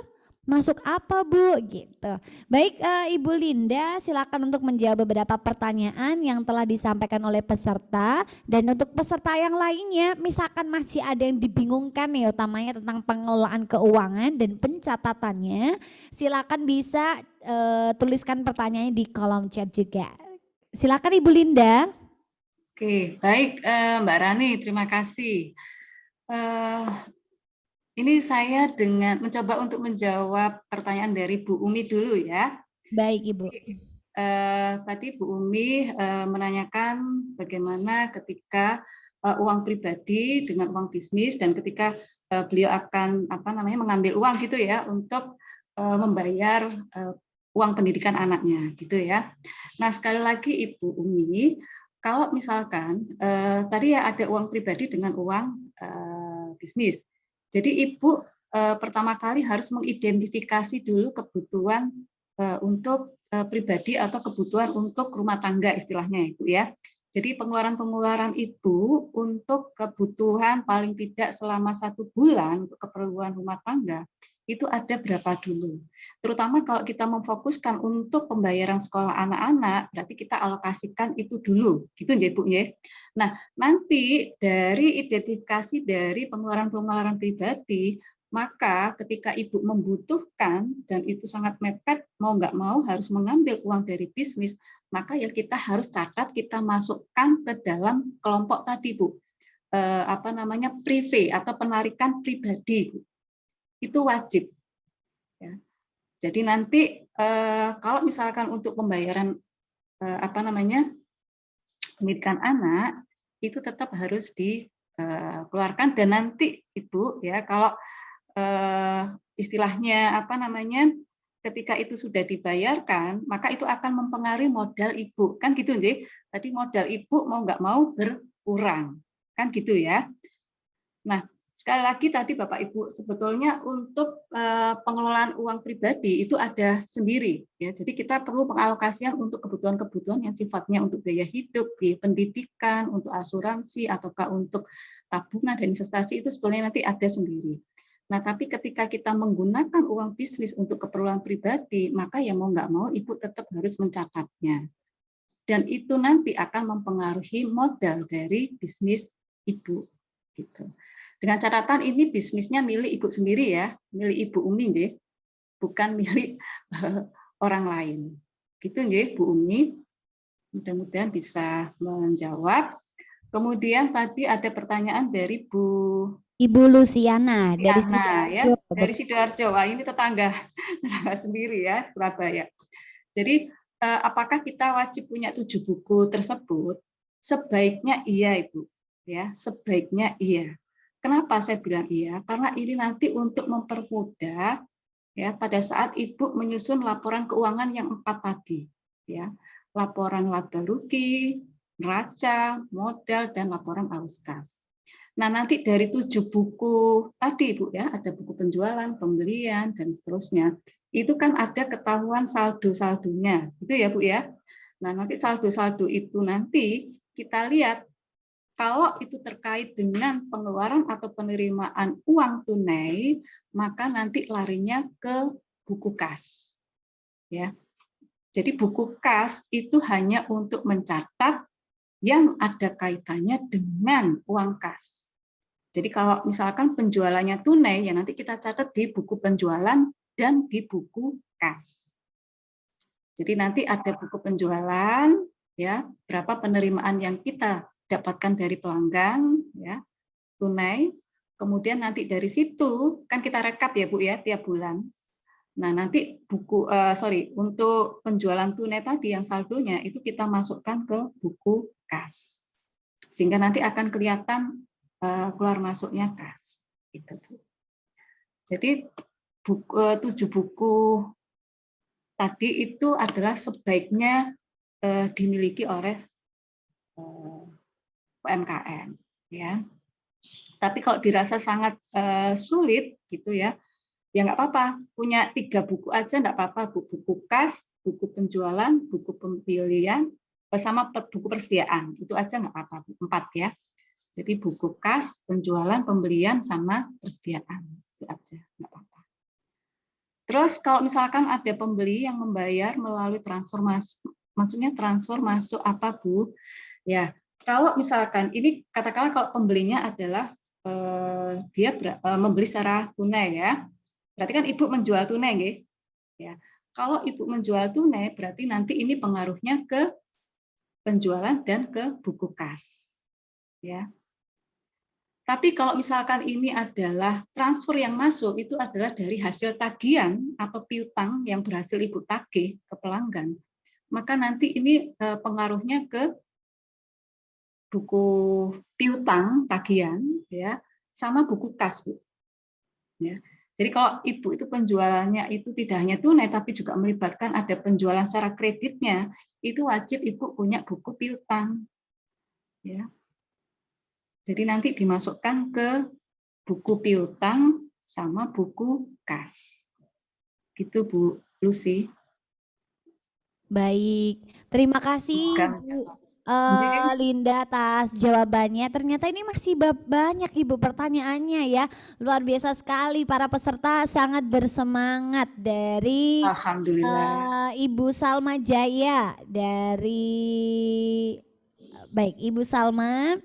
Speaker 1: masuk apa Bu gitu. Baik Ibu Linda, silakan untuk menjawab beberapa pertanyaan yang telah disampaikan oleh peserta, dan untuk peserta yang lainnya misalkan masih ada yang dibingungkan nih utamanya tentang pengelolaan keuangan dan pencatatannya, silakan bisa tuliskan pertanyaannya di kolom chat juga. Silakan Ibu Linda.
Speaker 2: Oke, baik Mbak Rani, terima kasih. Ini saya dengan mencoba untuk menjawab pertanyaan dari Bu Umi dulu ya.
Speaker 1: Baik Ibu.
Speaker 2: Tadi Bu Umi menanyakan bagaimana ketika uang pribadi dengan uang bisnis dan ketika beliau akan mengambil uang gitu ya untuk membayar uang pendidikan anaknya gitu ya. Nah, sekali lagi Ibu Umi, kalau misalkan tadi ya ada uang pribadi dengan uang bisnis. Jadi Ibu pertama kali harus mengidentifikasi dulu kebutuhan untuk pribadi atau kebutuhan untuk rumah tangga istilahnya Ibu ya. Jadi pengeluaran-pengeluaran Ibu untuk kebutuhan paling tidak selama 1 bulan untuk keperluan rumah tangga itu ada berapa dulu. Terutama kalau kita memfokuskan untuk pembayaran sekolah anak-anak, berarti kita alokasikan itu dulu, gitu ya Bu ya. Nah, nanti dari identifikasi dari pengeluaran-pengeluaran pribadi, maka ketika Ibu membutuhkan dan itu sangat mepet, mau nggak mau harus mengambil uang dari bisnis, maka ya kita harus catat, kita masukkan ke dalam kelompok tadi Bu, prive atau penarikan pribadi. Itu wajib. Ya. Jadi nanti kalau misalkan untuk pembayaran pendidikan anak itu tetap harus dikeluarkan, dan nanti Ibu ya kalau istilahnya ketika itu sudah dibayarkan maka itu akan mempengaruhi modal Ibu kan gitu sih. Tadi modal Ibu mau nggak mau berkurang kan gitu ya. Nah, sekali lagi tadi Bapak Ibu, sebetulnya untuk pengelolaan uang pribadi itu ada sendiri ya. Jadi kita perlu pengalokasian untuk kebutuhan-kebutuhan yang sifatnya untuk biaya hidup, biaya pendidikan, untuk asuransi ataukah untuk tabungan dan investasi, itu sebenarnya nanti ada sendiri. Nah, tapi ketika kita menggunakan uang bisnis untuk keperluan pribadi, maka ya mau nggak mau Ibu tetap harus mencatatnya. Dan itu nanti akan mempengaruhi modal dari bisnis Ibu gitu. Dengan catatan ini bisnisnya milik Ibu sendiri ya, milik Ibu Umi nggih, bukan milik orang lain. Gitu nggih Bu Umi. Mudah-mudahan bisa menjawab. Kemudian tadi ada pertanyaan dari
Speaker 1: Ibu Luciana dari
Speaker 2: Tiana ya,
Speaker 1: Sidoarjo.
Speaker 2: dari Sidoarjo. Wah, ini tetangga sendiri ya, Surabaya. Jadi apakah kita wajib punya 7 buku tersebut? Sebaiknya iya, Ibu. Ya, sebaiknya iya. Kenapa saya bilang iya? Karena ini nanti untuk mempermudah ya pada saat Ibu menyusun laporan keuangan yang 4 tadi, ya. Laporan laba rugi, neraca, modal, dan laporan arus kas. Nah, nanti dari 7 buku tadi, Bu, ya, ada buku penjualan, pembelian, dan seterusnya. Itu kan ada ketahuan saldo-saldonya, gitu ya, Bu, ya. Nah, nanti saldo-saldo itu nanti kita lihat, kalau itu terkait dengan pengeluaran atau penerimaan uang tunai, maka nanti larinya ke buku kas. Ya. Jadi buku kas itu hanya untuk mencatat yang ada kaitannya dengan uang kas. Jadi kalau misalkan penjualannya tunai, ya nanti kita catat di buku penjualan dan di buku kas. Jadi nanti ada buku penjualan, ya berapa penerimaan yang kita dapatkan dari pelanggan, ya tunai. Kemudian nanti dari situ kan kita rekap ya Bu ya tiap bulan. Nah nanti untuk penjualan tunai tadi yang saldonya itu kita masukkan ke buku kas, sehingga nanti akan kelihatan keluar masuknya kas. Gitu, Bu. Jadi 7 buku tadi itu adalah sebaiknya dimiliki oleh UMKM, ya. Tapi kalau dirasa sangat sulit, gitu ya, ya nggak apa-apa. Punya 3 buku aja nggak apa-apa. Buku kas, buku penjualan, buku pembelian, sama buku persediaan. Itu aja nggak apa-apa. 4 ya. Jadi buku kas, penjualan, pembelian, sama persediaan. Itu aja, nggak apa-apa. Terus kalau misalkan ada pembeli yang membayar melalui transfer masuk, maksudnya transfer masuk apa Bu? Ya, kalau misalkan ini katakanlah kalau pembelinya adalah dia membeli secara tunai ya, berarti kan Ibu menjual tunai nggih? Ya, kalau Ibu menjual tunai berarti nanti ini pengaruhnya ke penjualan dan ke buku kas. Ya. Tapi kalau misalkan ini adalah transfer yang masuk, itu adalah dari hasil tagihan atau piutang yang berhasil Ibu tagih ke pelanggan, maka nanti ini pengaruhnya ke buku piutang tagihan, ya, sama buku kas, Bu. Ya. Jadi kalau Ibu itu penjualannya itu tidak hanya tunai, tapi juga melibatkan ada penjualan secara kreditnya, itu wajib Ibu punya buku piutang. Ya. Jadi nanti dimasukkan ke buku piutang sama buku kas. Gitu Bu Lucy.
Speaker 1: Baik, terima kasih Bu Linda atas jawabannya. Ternyata ini masih banyak Ibu pertanyaannya ya. Luar biasa sekali, para peserta sangat bersemangat. Dari
Speaker 2: Alhamdulillah.
Speaker 1: Ibu Salma Jaya dari Ibu Salma.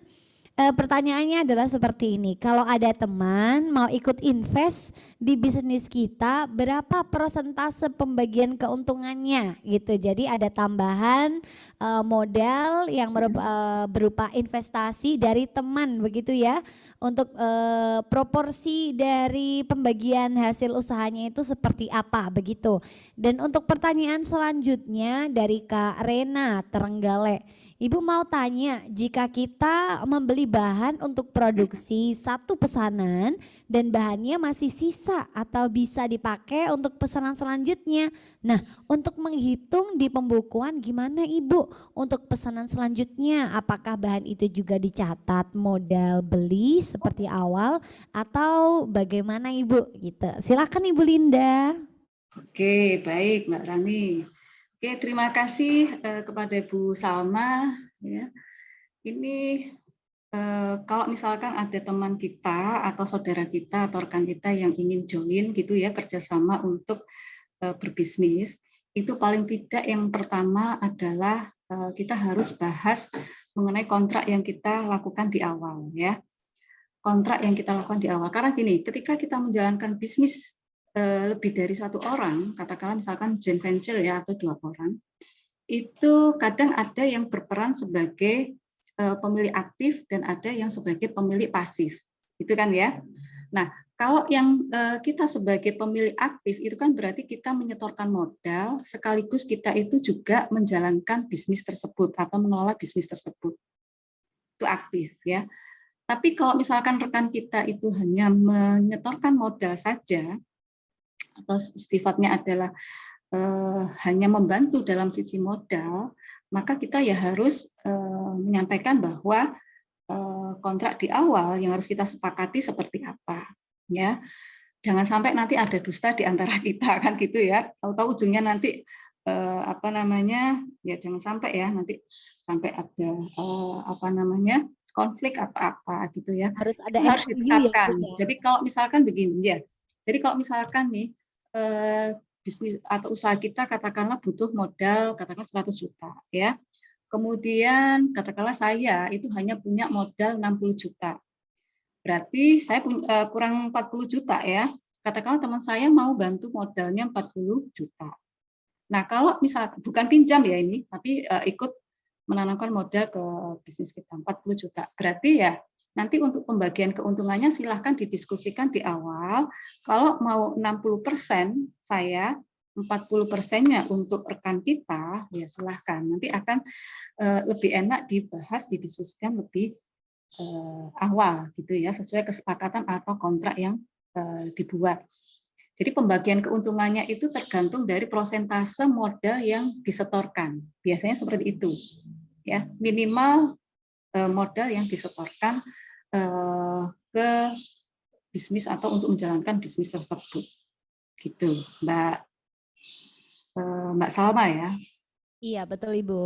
Speaker 1: Pertanyaannya adalah seperti ini, kalau ada teman mau ikut invest di bisnis kita, berapa persentase pembagian keuntungannya gitu. Jadi ada tambahan modal yang berupa investasi dari teman begitu ya. Untuk proporsi dari pembagian hasil usahanya itu seperti apa begitu. Dan untuk pertanyaan selanjutnya dari Kak Rena Terenggale. Ibu mau tanya, jika kita membeli bahan untuk produksi 1 pesanan dan bahannya masih sisa atau bisa dipakai untuk pesanan selanjutnya. Nah, untuk menghitung di pembukuan gimana Ibu untuk pesanan selanjutnya? Apakah bahan itu juga dicatat modal beli seperti awal atau bagaimana Ibu? Gitu. Silakan Ibu Linda.
Speaker 2: Oke, baik Mbak Rani. Oke, terima kasih kepada Bu Salma. Ya. Ini kalau misalkan ada teman kita atau saudara kita atau rekan kita yang ingin join gitu ya kerjasama untuk berbisnis, itu paling tidak yang pertama adalah kita harus bahas mengenai kontrak yang kita lakukan di awal ya. kontrak yang kita lakukan di awal. Karena gini, ketika kita menjalankan bisnis lebih dari satu orang, katakanlah misalkan joint venture ya atau 2 orang, itu kadang ada yang berperan sebagai pemilik aktif dan ada yang sebagai pemilik pasif, gitu kan ya. Nah, kalau yang kita sebagai pemilik aktif itu kan berarti kita menyetorkan modal, sekaligus kita itu juga menjalankan bisnis tersebut atau mengelola bisnis tersebut. Itu aktif ya. Tapi kalau misalkan rekan kita itu hanya menyetorkan modal saja, atau sifatnya adalah hanya membantu dalam sisi modal, maka kita ya harus menyampaikan bahwa kontrak di awal yang harus kita sepakati seperti apa, ya. Jangan sampai nanti ada dusta di antara kita kan gitu ya. Tahu-tahu ujungnya nanti ya jangan sampai ya nanti sampai ada konflik apa gitu ya.
Speaker 1: Harus ada
Speaker 2: Harus
Speaker 1: MOU ya,
Speaker 2: ditetapkan.
Speaker 1: Bu, ya.
Speaker 2: Jadi kalau misalkan begini ya. Jadi kalau misalkan nih bisnis atau usaha kita katakanlah butuh modal katakanlah 100 juta ya. Kemudian katakanlah saya itu hanya punya modal 60 juta. Berarti saya kurang 40 juta ya. Katakanlah teman saya mau bantu modalnya 40 juta. Nah, kalau misal bukan pinjam ya ini, tapi ikut menanamkan modal ke bisnis kita 40 juta. Berarti ya nanti untuk pembagian keuntungannya silahkan didiskusikan di awal. Kalau mau 60% saya, 40%-nya untuk rekan kita, ya silahkan. Nanti akan lebih enak dibahas, didiskusikan lebih awal gitu ya, sesuai kesepakatan atau kontrak yang dibuat. Jadi pembagian keuntungannya itu tergantung dari persentase modal yang disetorkan. Biasanya seperti itu. Ya, minimal modal yang disetorkan ke bisnis atau untuk menjalankan bisnis tersebut. Gitu, Mbak Salma ya.
Speaker 1: Iya, betul Ibu.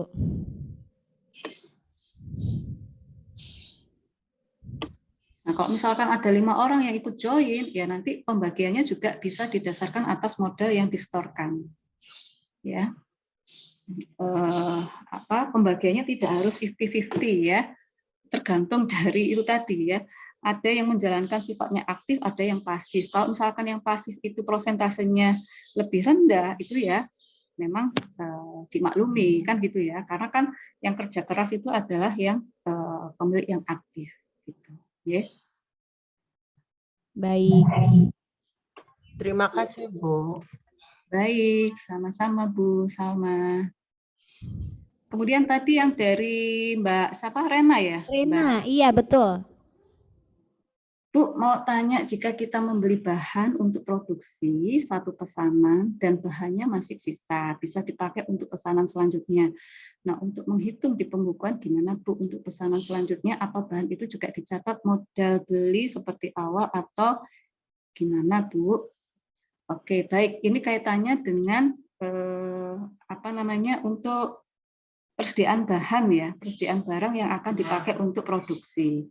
Speaker 2: Nah, kalau misalkan ada 5 orang yang ikut join, ya nanti pembagiannya juga bisa didasarkan atas modal yang disetorkan. Ya, pembagiannya tidak harus 50-50 ya, tergantung dari itu tadi ya. Ada yang menjalankan sifatnya aktif, ada yang pasif. Kalau misalkan yang pasif itu prosentasenya lebih rendah, itu ya memang dimaklumi kan gitu ya. Karena kan yang kerja keras itu adalah yang pemilik yang aktif. Gitu. Yeah.
Speaker 1: Baik.
Speaker 5: Terima kasih, Bu.
Speaker 2: Baik, sama-sama Bu Salma. Kemudian tadi yang dari Mbak siapa Rena ya?
Speaker 1: Rena, iya betul.
Speaker 2: Bu, mau tanya jika kita membeli bahan untuk produksi satu pesanan dan bahannya masih sisa, bisa dipakai untuk pesanan selanjutnya. Nah, untuk menghitung di pembukuan gimana Bu untuk pesanan selanjutnya, apa bahan itu juga dicatat modal beli seperti awal atau gimana Bu? Oke, baik. Ini kaitannya dengan untuk persediaan bahan ya, persediaan barang yang akan dipakai untuk produksi.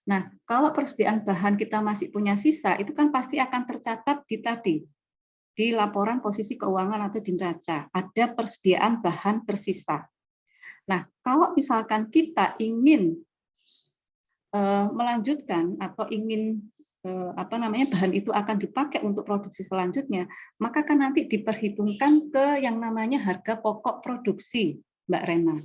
Speaker 2: Nah, kalau persediaan bahan kita masih punya sisa, itu kan pasti akan tercatat di laporan posisi keuangan atau di neraca, ada persediaan bahan tersisa. Nah, kalau misalkan kita ingin melanjutkan atau ingin bahan itu akan dipakai untuk produksi selanjutnya, maka kan nanti diperhitungkan ke yang namanya harga pokok produksi, Mbak Rena.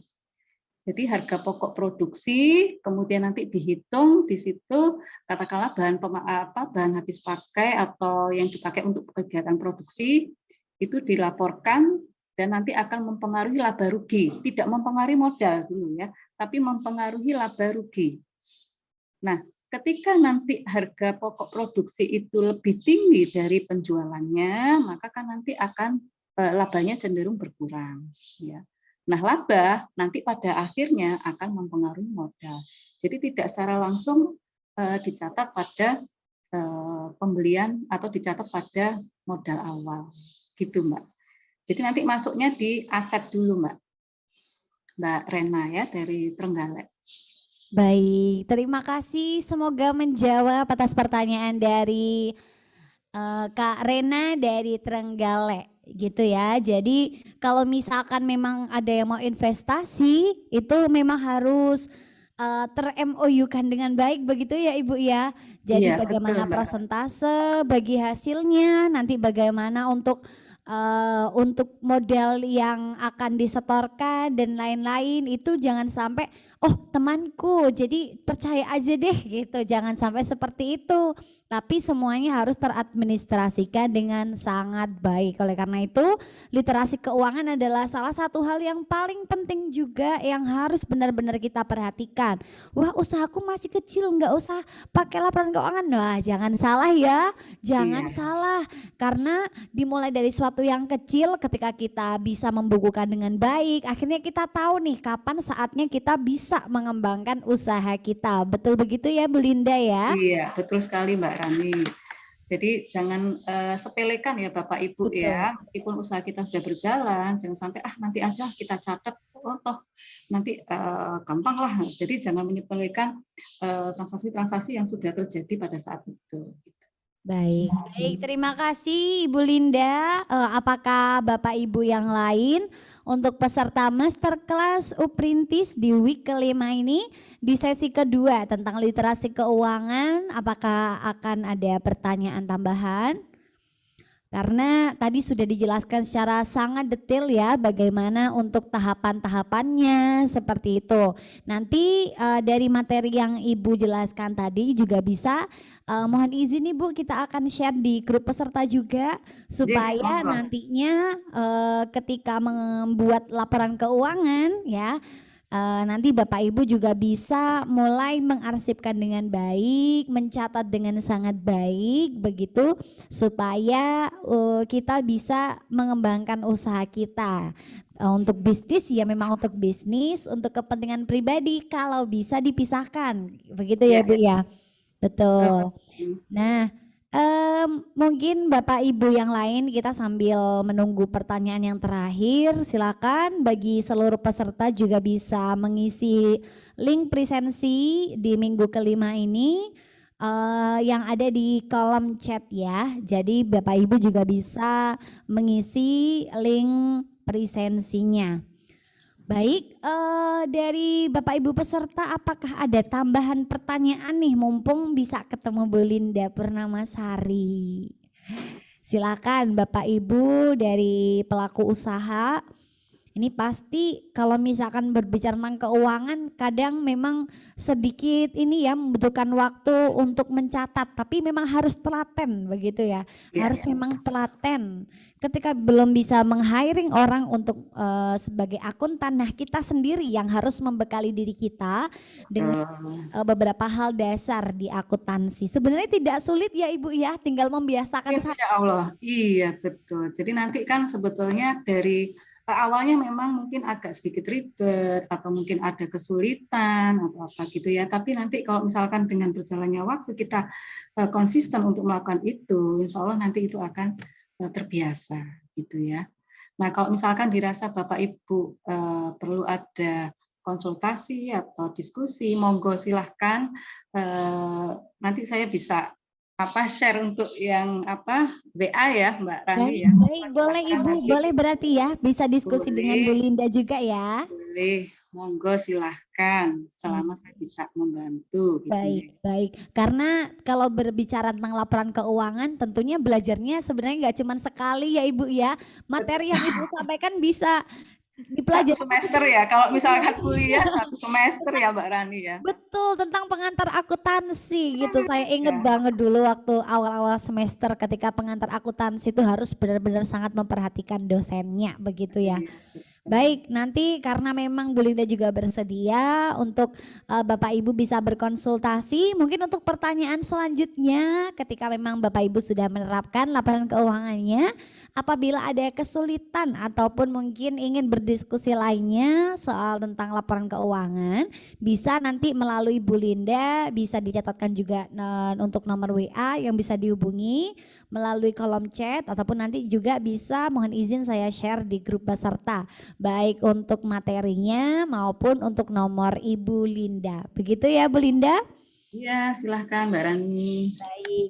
Speaker 2: Jadi harga pokok produksi, kemudian nanti dihitung di situ katakanlah bahan habis pakai atau yang dipakai untuk kegiatan produksi itu dilaporkan dan nanti akan mempengaruhi laba rugi, tidak mempengaruhi modal dulu ya, tapi mempengaruhi laba rugi. Nah, ketika nanti harga pokok produksi itu lebih tinggi dari penjualannya, maka kan nanti akan labanya cenderung berkurang ya. Nah, laba nanti pada akhirnya akan mempengaruhi modal. Jadi tidak secara langsung dicatat pada pembelian atau dicatat pada modal awal, gitu Mbak. Jadi nanti masuknya di aset dulu Mbak Rena ya dari Trenggalek.
Speaker 1: Baik, terima kasih. Semoga menjawab atas pertanyaan dari Kak Rena dari Trenggalek. Gitu ya. Jadi kalau misalkan memang ada yang mau investasi itu memang harus ter-MOU-kan dengan baik begitu ya Ibu ya. Jadi
Speaker 2: Iya, betul,
Speaker 1: bagaimana
Speaker 2: Mbak.
Speaker 1: persentase bagi hasilnya, nanti bagaimana untuk modal yang akan disetorkan dan lain-lain itu jangan sampai oh temanku jadi percaya aja deh gitu, jangan sampai seperti itu. Tapi semuanya harus teradministrasikan dengan sangat baik. Oleh karena itu literasi keuangan adalah salah satu hal yang paling penting juga yang harus benar-benar kita perhatikan. Wah usahaku masih kecil nggak usah pakai laporan keuangan. Wah jangan salah ya, jangan
Speaker 2: Iya.
Speaker 1: salah. Karena dimulai dari suatu yang kecil ketika kita bisa membukukan dengan baik, akhirnya kita tahu nih kapan saatnya kita bisa mengembangkan usaha kita. Betul begitu ya Bu Linda ya?
Speaker 2: Iya, betul sekali Mbak Rani. Jadi jangan sepelekan ya Bapak Ibu
Speaker 1: Betul.
Speaker 2: ya, meskipun usaha kita sudah berjalan, jangan sampai nanti aja kita catat, oh toh nanti gampang lah. Jadi jangan menyepelekan transaksi-transaksi yang sudah terjadi pada saat itu.
Speaker 1: Baik, baik. Terima kasih Ibu Linda. Apakah Bapak Ibu yang lain untuk peserta Masterclass Uprintis di week kelima ini di sesi kedua tentang literasi keuangan, apakah akan ada pertanyaan tambahan? Karena tadi sudah dijelaskan secara sangat detail ya bagaimana untuk tahapan-tahapannya seperti itu. Nanti dari materi yang Ibu jelaskan tadi juga bisa mohon izin Ibu kita akan share di grup peserta juga supaya
Speaker 2: monggo.
Speaker 1: nantinya ketika membuat laporan keuangan ya nanti Bapak Ibu juga bisa mulai mengarsipkan dengan baik, mencatat dengan sangat baik begitu supaya kita bisa mengembangkan usaha kita. Untuk bisnis ya memang untuk bisnis, untuk kepentingan pribadi kalau bisa dipisahkan. Begitu ya Bu ya. Betul. Nah, mungkin Bapak Ibu yang lain kita sambil menunggu pertanyaan yang terakhir, silakan bagi seluruh peserta juga bisa mengisi link presensi di minggu kelima ini yang ada di kolom chat ya. Jadi Bapak Ibu juga bisa mengisi link presensinya. Baik, dari Bapak Ibu peserta apakah ada tambahan pertanyaan nih mumpung bisa ketemu Bu Linda Purnamasari. Silakan Bapak Ibu dari pelaku usaha. Ini pasti kalau misalkan berbicara tentang keuangan kadang memang sedikit ini ya membutuhkan waktu untuk mencatat tapi memang harus telaten begitu ya. Harus memang telaten. Ketika belum bisa meng-hiring orang untuk sebagai akuntan, nah kita sendiri yang harus membekali diri kita dengan beberapa hal dasar di akuntansi. Sebenarnya tidak sulit ya Ibu ya, tinggal membiasakan saja.
Speaker 2: Insya Allah, iya betul. Jadi nanti kan sebetulnya dari awalnya memang mungkin agak sedikit ribet atau mungkin ada kesulitan atau apa gitu ya. Tapi nanti kalau misalkan dengan berjalannya waktu kita konsisten untuk melakukan itu, insya Allah nanti itu akan terbiasa gitu ya. Nah kalau misalkan dirasa Bapak Ibu perlu ada konsultasi atau diskusi, monggo silahkan nanti saya bisa share untuk yang WA ya Mbak Rani ya.
Speaker 1: Baik, boleh Ibu, boleh berarti ya bisa diskusi dengan Bu Linda juga ya.
Speaker 2: Boleh, monggo silahkan selama saya bisa membantu. Gitu
Speaker 1: baik,
Speaker 2: ya.
Speaker 1: baik. Karena kalau berbicara tentang laporan keuangan tentunya belajarnya sebenarnya nggak cuma sekali ya Ibu ya. Materi yang Ibu sampaikan bisa dipelajari
Speaker 2: satu semester ya, kalau misalkan kuliah 1 semester ya Mbak Rani ya.
Speaker 1: Betul, tentang pengantar akuntansi gitu. Saya ingat banget dulu waktu awal-awal semester ketika pengantar akuntansi itu harus benar-benar sangat memperhatikan dosennya begitu ya. Baik, nanti karena memang Bu Linda juga bersedia untuk Bapak Ibu bisa berkonsultasi. Mungkin untuk pertanyaan selanjutnya ketika memang Bapak Ibu sudah menerapkan laporan keuangannya, apabila ada kesulitan ataupun mungkin ingin berdiskusi lainnya soal tentang laporan keuangan, bisa nanti melalui Bu Linda, bisa dicatatkan juga untuk nomor WA yang bisa dihubungi melalui kolom chat ataupun nanti juga bisa mohon izin saya share di grup peserta. Baik untuk materinya maupun untuk nomor Ibu Linda. Begitu ya Bu Linda?
Speaker 2: Iya, silahkan Mbak Rani.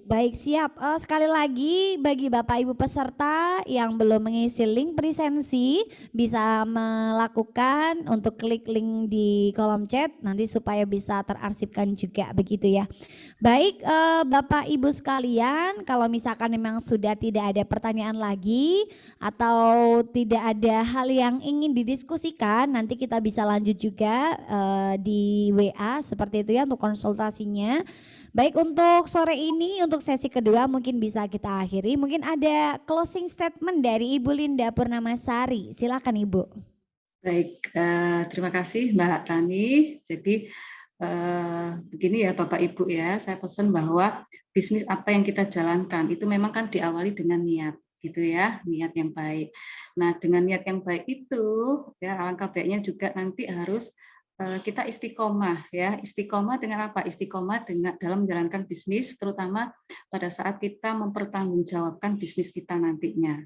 Speaker 1: Baik siap. Sekali lagi bagi Bapak Ibu peserta yang belum mengisi link presensi bisa melakukan untuk klik link di kolom chat nanti supaya bisa terarsipkan juga begitu ya. Baik Bapak Ibu sekalian, kalau misalkan memang sudah tidak ada pertanyaan lagi atau tidak ada hal yang ingin didiskusikan, nanti kita bisa lanjut juga di WA seperti itu ya untuk konsultasinya. Baik, untuk sore ini untuk sesi kedua mungkin bisa kita akhiri. Mungkin ada closing statement dari Ibu Linda Purnamasari. Silakan Ibu.
Speaker 2: Baik, terima kasih Mbak Rani. Jadi begini ya Bapak Ibu ya, saya pesan bahwa bisnis apa yang kita jalankan itu memang kan diawali dengan niat gitu ya, niat yang baik. Nah, dengan niat yang baik itu ya alangkah baiknya juga nanti harus kita istiqomah ya. Istiqomah dengan apa? Istiqomah dengan dalam menjalankan bisnis, terutama pada saat kita mempertanggungjawabkan bisnis kita nantinya.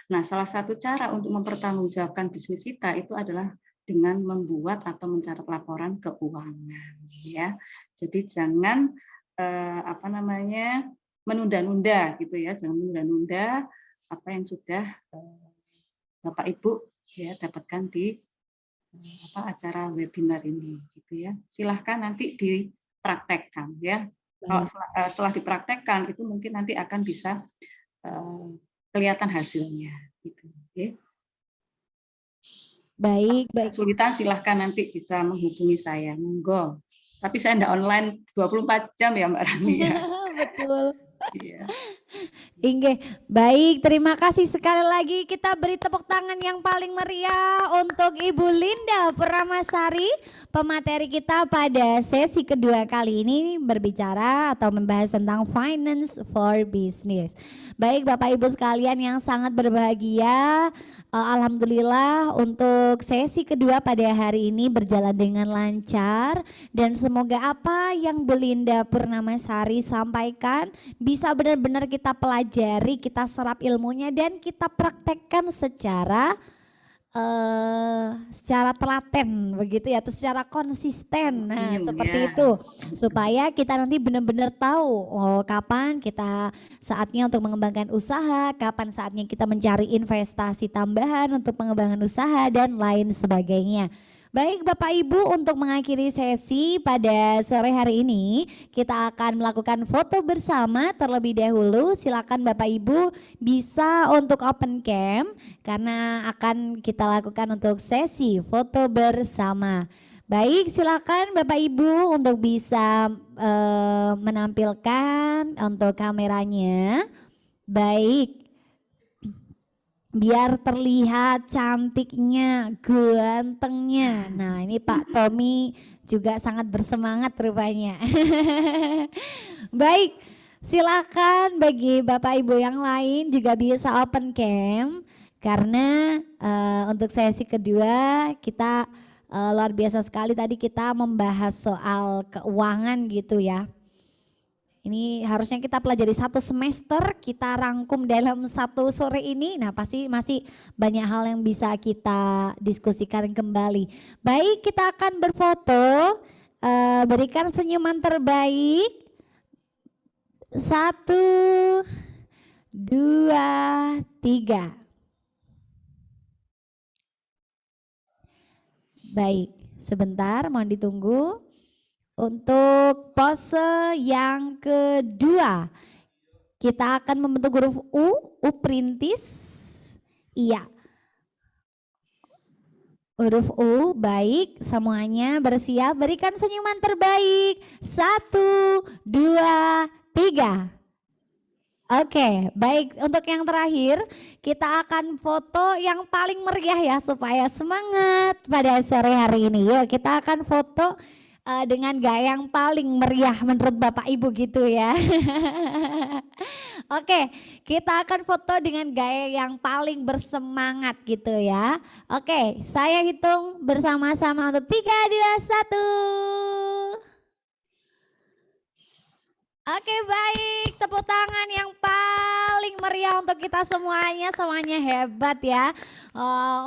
Speaker 2: Nah, salah satu cara untuk mempertanggungjawabkan bisnis kita itu adalah dengan membuat atau mencatat laporan keuangan ya. Jadi jangan menunda-nunda gitu ya, jangan menunda-nunda apa yang sudah Bapak Ibu ya dapatkan di acara webinar ini gitu ya. Silahkan nanti dipraktekkan ya. Kalau setelah dipraktekkan itu mungkin nanti akan bisa kelihatan hasilnya gitu. Okay.
Speaker 1: Baik.
Speaker 2: Kesulitan silahkan nanti bisa menghubungi saya, monggo. Tapi saya enggak online 24 jam ya Mbak Rani ya.
Speaker 1: Betul.
Speaker 2: Iya.
Speaker 1: Inge, baik, terima kasih sekali lagi. Kita beri tepuk tangan yang paling meriah untuk Ibu Linda Purnamasari, pemateri kita pada sesi kedua kali ini berbicara atau membahas tentang finance for business. Baik Bapak Ibu sekalian yang sangat berbahagia, alhamdulillah untuk sesi kedua pada hari ini berjalan dengan lancar dan semoga apa yang Bu Linda Purnamasari sampaikan bisa benar-benar kita pelajari, kita serap ilmunya dan kita praktekkan secara telaten begitu ya, atau secara konsisten. Nah, seperti itu supaya kita nanti benar-benar tahu kapan kita saatnya untuk mengembangkan usaha, kapan saatnya kita mencari investasi tambahan untuk pengembangan usaha dan lain sebagainya. Baik Bapak Ibu, untuk mengakhiri sesi pada sore hari ini kita akan melakukan foto bersama terlebih dahulu. Silakan Bapak Ibu bisa untuk open cam karena akan kita lakukan untuk sesi foto bersama. Baik, silakan Bapak Ibu untuk bisa menampilkan untuk kameranya. Baik. Biar terlihat cantiknya, gantengnya. Nah, ini Pak Tommy juga sangat bersemangat rupanya. Baik, silakan bagi Bapak Ibu yang lain juga bisa open cam karena untuk sesi kedua kita luar biasa sekali tadi kita membahas soal keuangan gitu ya. Ini harusnya kita pelajari 1 semester, kita rangkum dalam 1 sore ini. Nah, pasti masih banyak hal yang bisa kita diskusikan kembali. Baik, kita akan berfoto, berikan senyuman terbaik. 1, 2, 3. Baik, sebentar mohon ditunggu. Untuk pose yang kedua, kita akan membentuk huruf U perintis. Iya. Huruf U, baik, semuanya bersiap, berikan senyuman terbaik. 1, 2, 3. Oke, baik, untuk yang terakhir kita akan foto yang paling meriah ya supaya semangat pada sore hari ini. Yuk kita akan foto dengan gaya yang paling meriah menurut Bapak Ibu gitu ya. Oke, kita akan foto dengan gaya yang paling bersemangat gitu ya. Oke, saya hitung bersama-sama untuk 3, 2, 1. Oke, baik, tepuk tangan yang paling meriah untuk kita semuanya hebat ya.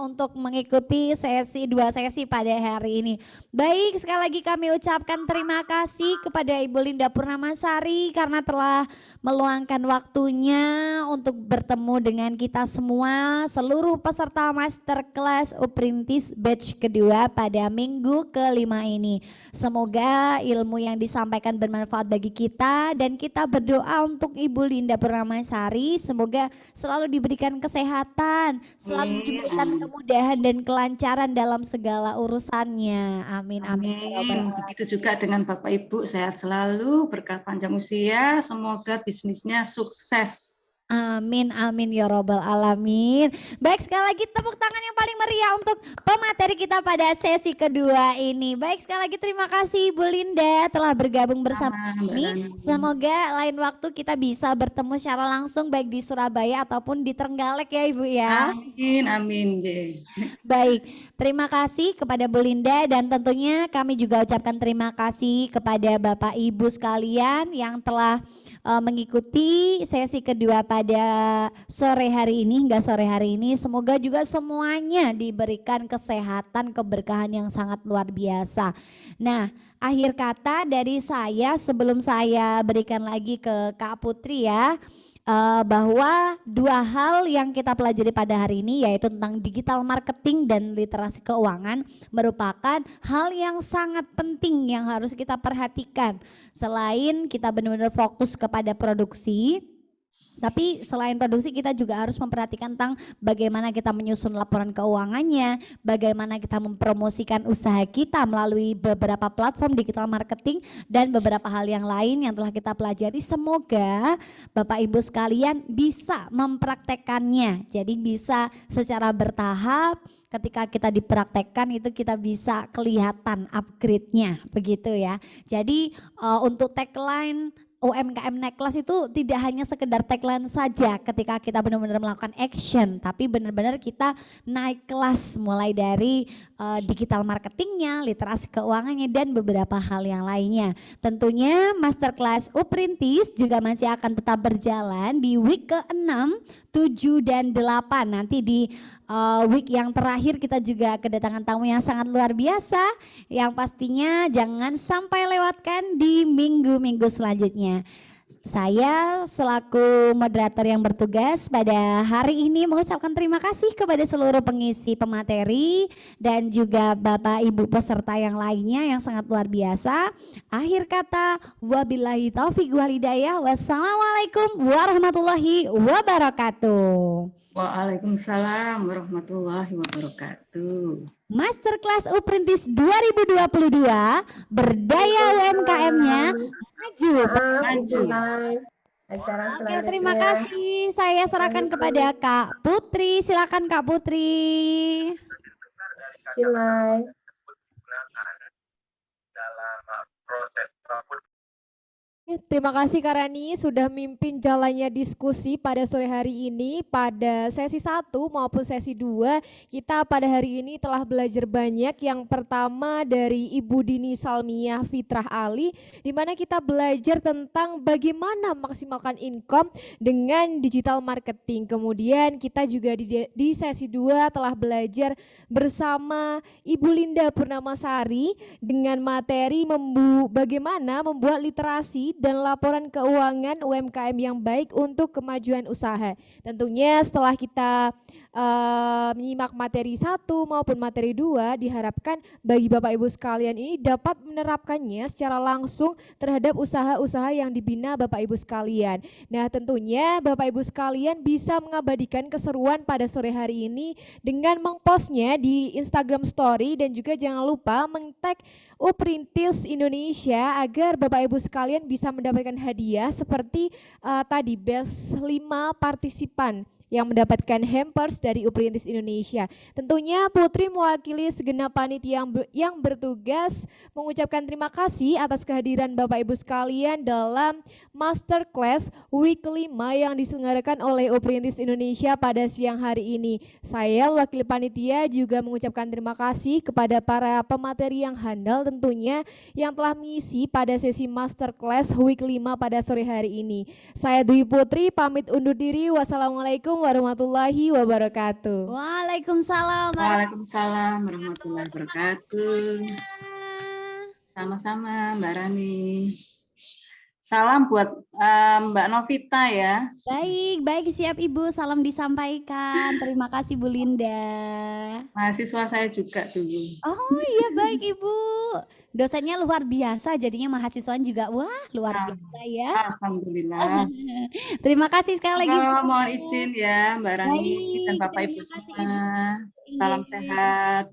Speaker 1: untuk mengikuti dua sesi pada hari ini. Baik, sekali lagi kami ucapkan terima kasih kepada Ibu Linda Purnamasari karena telah meluangkan waktunya untuk bertemu dengan kita semua, seluruh peserta Masterclass Uprintis batch kedua pada minggu kelima ini. Semoga ilmu yang disampaikan bermanfaat bagi kita dan kita berdoa untuk Ibu Linda Purnamasari, semoga selalu diberikan kesehatan, selalu diberikan kemudahan dan kelancaran dalam segala urusannya. Amin, amin.
Speaker 2: Amin. Begitu juga dengan Bapak Ibu, sehat selalu, berkah panjang usia, semoga bisnisnya sukses.
Speaker 1: Amin, amin ya robbal alamin. Baik, sekali lagi tepuk tangan yang paling meriah untuk pemateri kita pada sesi kedua ini. Baik, sekali lagi terima kasih Ibu Linda telah bergabung bersama kami. Semoga lain waktu kita bisa bertemu secara langsung baik di Surabaya ataupun di Trenggalek ya Ibu ya.
Speaker 2: Amin, amin.
Speaker 1: Baik, terima kasih kepada Bu Linda dan tentunya kami juga ucapkan terima kasih kepada Bapak Ibu sekalian yang telah mengikuti sesi kedua pada sore hari ini hingga sore hari ini. Semoga juga semuanya diberikan kesehatan, keberkahan yang sangat luar biasa. Nah, akhir kata dari saya sebelum saya berikan lagi ke Kak Putri ya, bahwa dua hal yang kita pelajari pada hari ini yaitu tentang digital marketing dan literasi keuangan merupakan hal yang sangat penting yang harus kita perhatikan. Selain kita benar-benar fokus kepada produksi, tapi selain produksi kita juga harus memperhatikan tentang bagaimana kita menyusun laporan keuangannya, bagaimana kita mempromosikan usaha kita melalui beberapa platform digital marketing dan beberapa hal yang lain yang telah kita pelajari. Semoga Bapak Ibu sekalian bisa mempraktekannya, jadi bisa secara bertahap. Ketika kita dipraktekkan itu kita bisa kelihatan upgrade-nya begitu ya. Jadi untuk tagline UMKM naik kelas itu tidak hanya sekedar tagline saja ketika kita benar-benar melakukan action, tapi benar-benar kita naik kelas mulai dari digital marketingnya, literasi keuangannya dan beberapa hal yang lainnya. Tentunya Masterclass Uprintis juga masih akan tetap berjalan di week ke-6, 7 dan 8. Nanti di week yang terakhir kita juga kedatangan tamu yang sangat luar biasa yang pastinya jangan sampai lewatkan di minggu-minggu selanjutnya. Saya selaku moderator yang bertugas pada hari ini mengucapkan terima kasih kepada seluruh pengisi pemateri dan juga Bapak Ibu peserta yang lainnya yang sangat luar biasa. Akhir kata, wabillahi taufiq wal hidayah. Wassalamualaikum warahmatullahi wabarakatuh.
Speaker 2: Waalaikumsalam warahmatullahi wabarakatuh.
Speaker 1: Masterclass Uprintis 2022, berdaya UMKM-nya maju.
Speaker 2: Maju.
Speaker 1: Oke, terima kasih. Saya serahkan kepada Kak Putri. Silakan Kak Putri.
Speaker 3: Terima kasih Kak Rani sudah mimpin jalannya diskusi pada sore hari ini. Pada sesi 1 maupun sesi 2 kita pada hari ini telah belajar banyak. Yang pertama dari Ibu Dini Salmiah Fitrah Ali, di mana kita belajar tentang bagaimana maksimalkan income dengan digital marketing. Kemudian kita juga di sesi 2 telah belajar bersama Ibu Linda Purnamasari dengan materi bagaimana membuat literasi dan laporan keuangan UMKM yang baik untuk kemajuan usaha. Tentunya setelah kita menyimak materi 1 maupun materi 2, diharapkan bagi Bapak Ibu sekalian ini dapat menerapkannya secara langsung terhadap usaha-usaha yang dibina Bapak Ibu sekalian. Nah, tentunya Bapak Ibu sekalian bisa mengabadikan keseruan pada sore hari ini dengan mengpostnya di Instagram Story dan juga jangan lupa meng-tag Uprintis Indonesia agar Bapak Ibu sekalian bisa mendapatkan hadiah seperti tadi best 5 partisipan yang mendapatkan hampers dari Uprintis Indonesia. Tentunya Putri mewakili segenap panitia yang bertugas mengucapkan terima kasih atas kehadiran Bapak Ibu sekalian dalam Masterclass Week 5 yang diselenggarakan oleh Uprintis Indonesia pada siang hari ini. Saya mewakili panitia juga mengucapkan terima kasih kepada para pemateri yang handal tentunya yang telah mengisi pada sesi Masterclass Week 5 pada sore hari ini. Saya Dwi Putri pamit undur diri. Wassalamualaikum warahmatullahi wabarakatuh.
Speaker 1: Waalaikumsalam
Speaker 2: Waalaikumsalam warahmatullahi wabarakatuh.
Speaker 1: warahmatullahi.
Speaker 2: Sama-sama Mbak Rani. Salam buat Mbak Novita ya.
Speaker 1: Baik, baik, siap Ibu. Salam disampaikan. Terima kasih Bu Linda.
Speaker 2: Mahasiswa saya juga dulu.
Speaker 1: Oh iya, baik Ibu. Dosennya luar biasa, jadinya mahasiswanya juga wah luar biasa ya.
Speaker 2: Alhamdulillah.
Speaker 1: Terima kasih sekali lagi. Bu.
Speaker 2: Mohon izin ya Mbak Rani dan
Speaker 1: Baik,
Speaker 2: Bapak Ibu
Speaker 1: terima kasih,
Speaker 2: semua.
Speaker 1: Ibu.
Speaker 2: Salam
Speaker 1: Iya.
Speaker 2: sehat.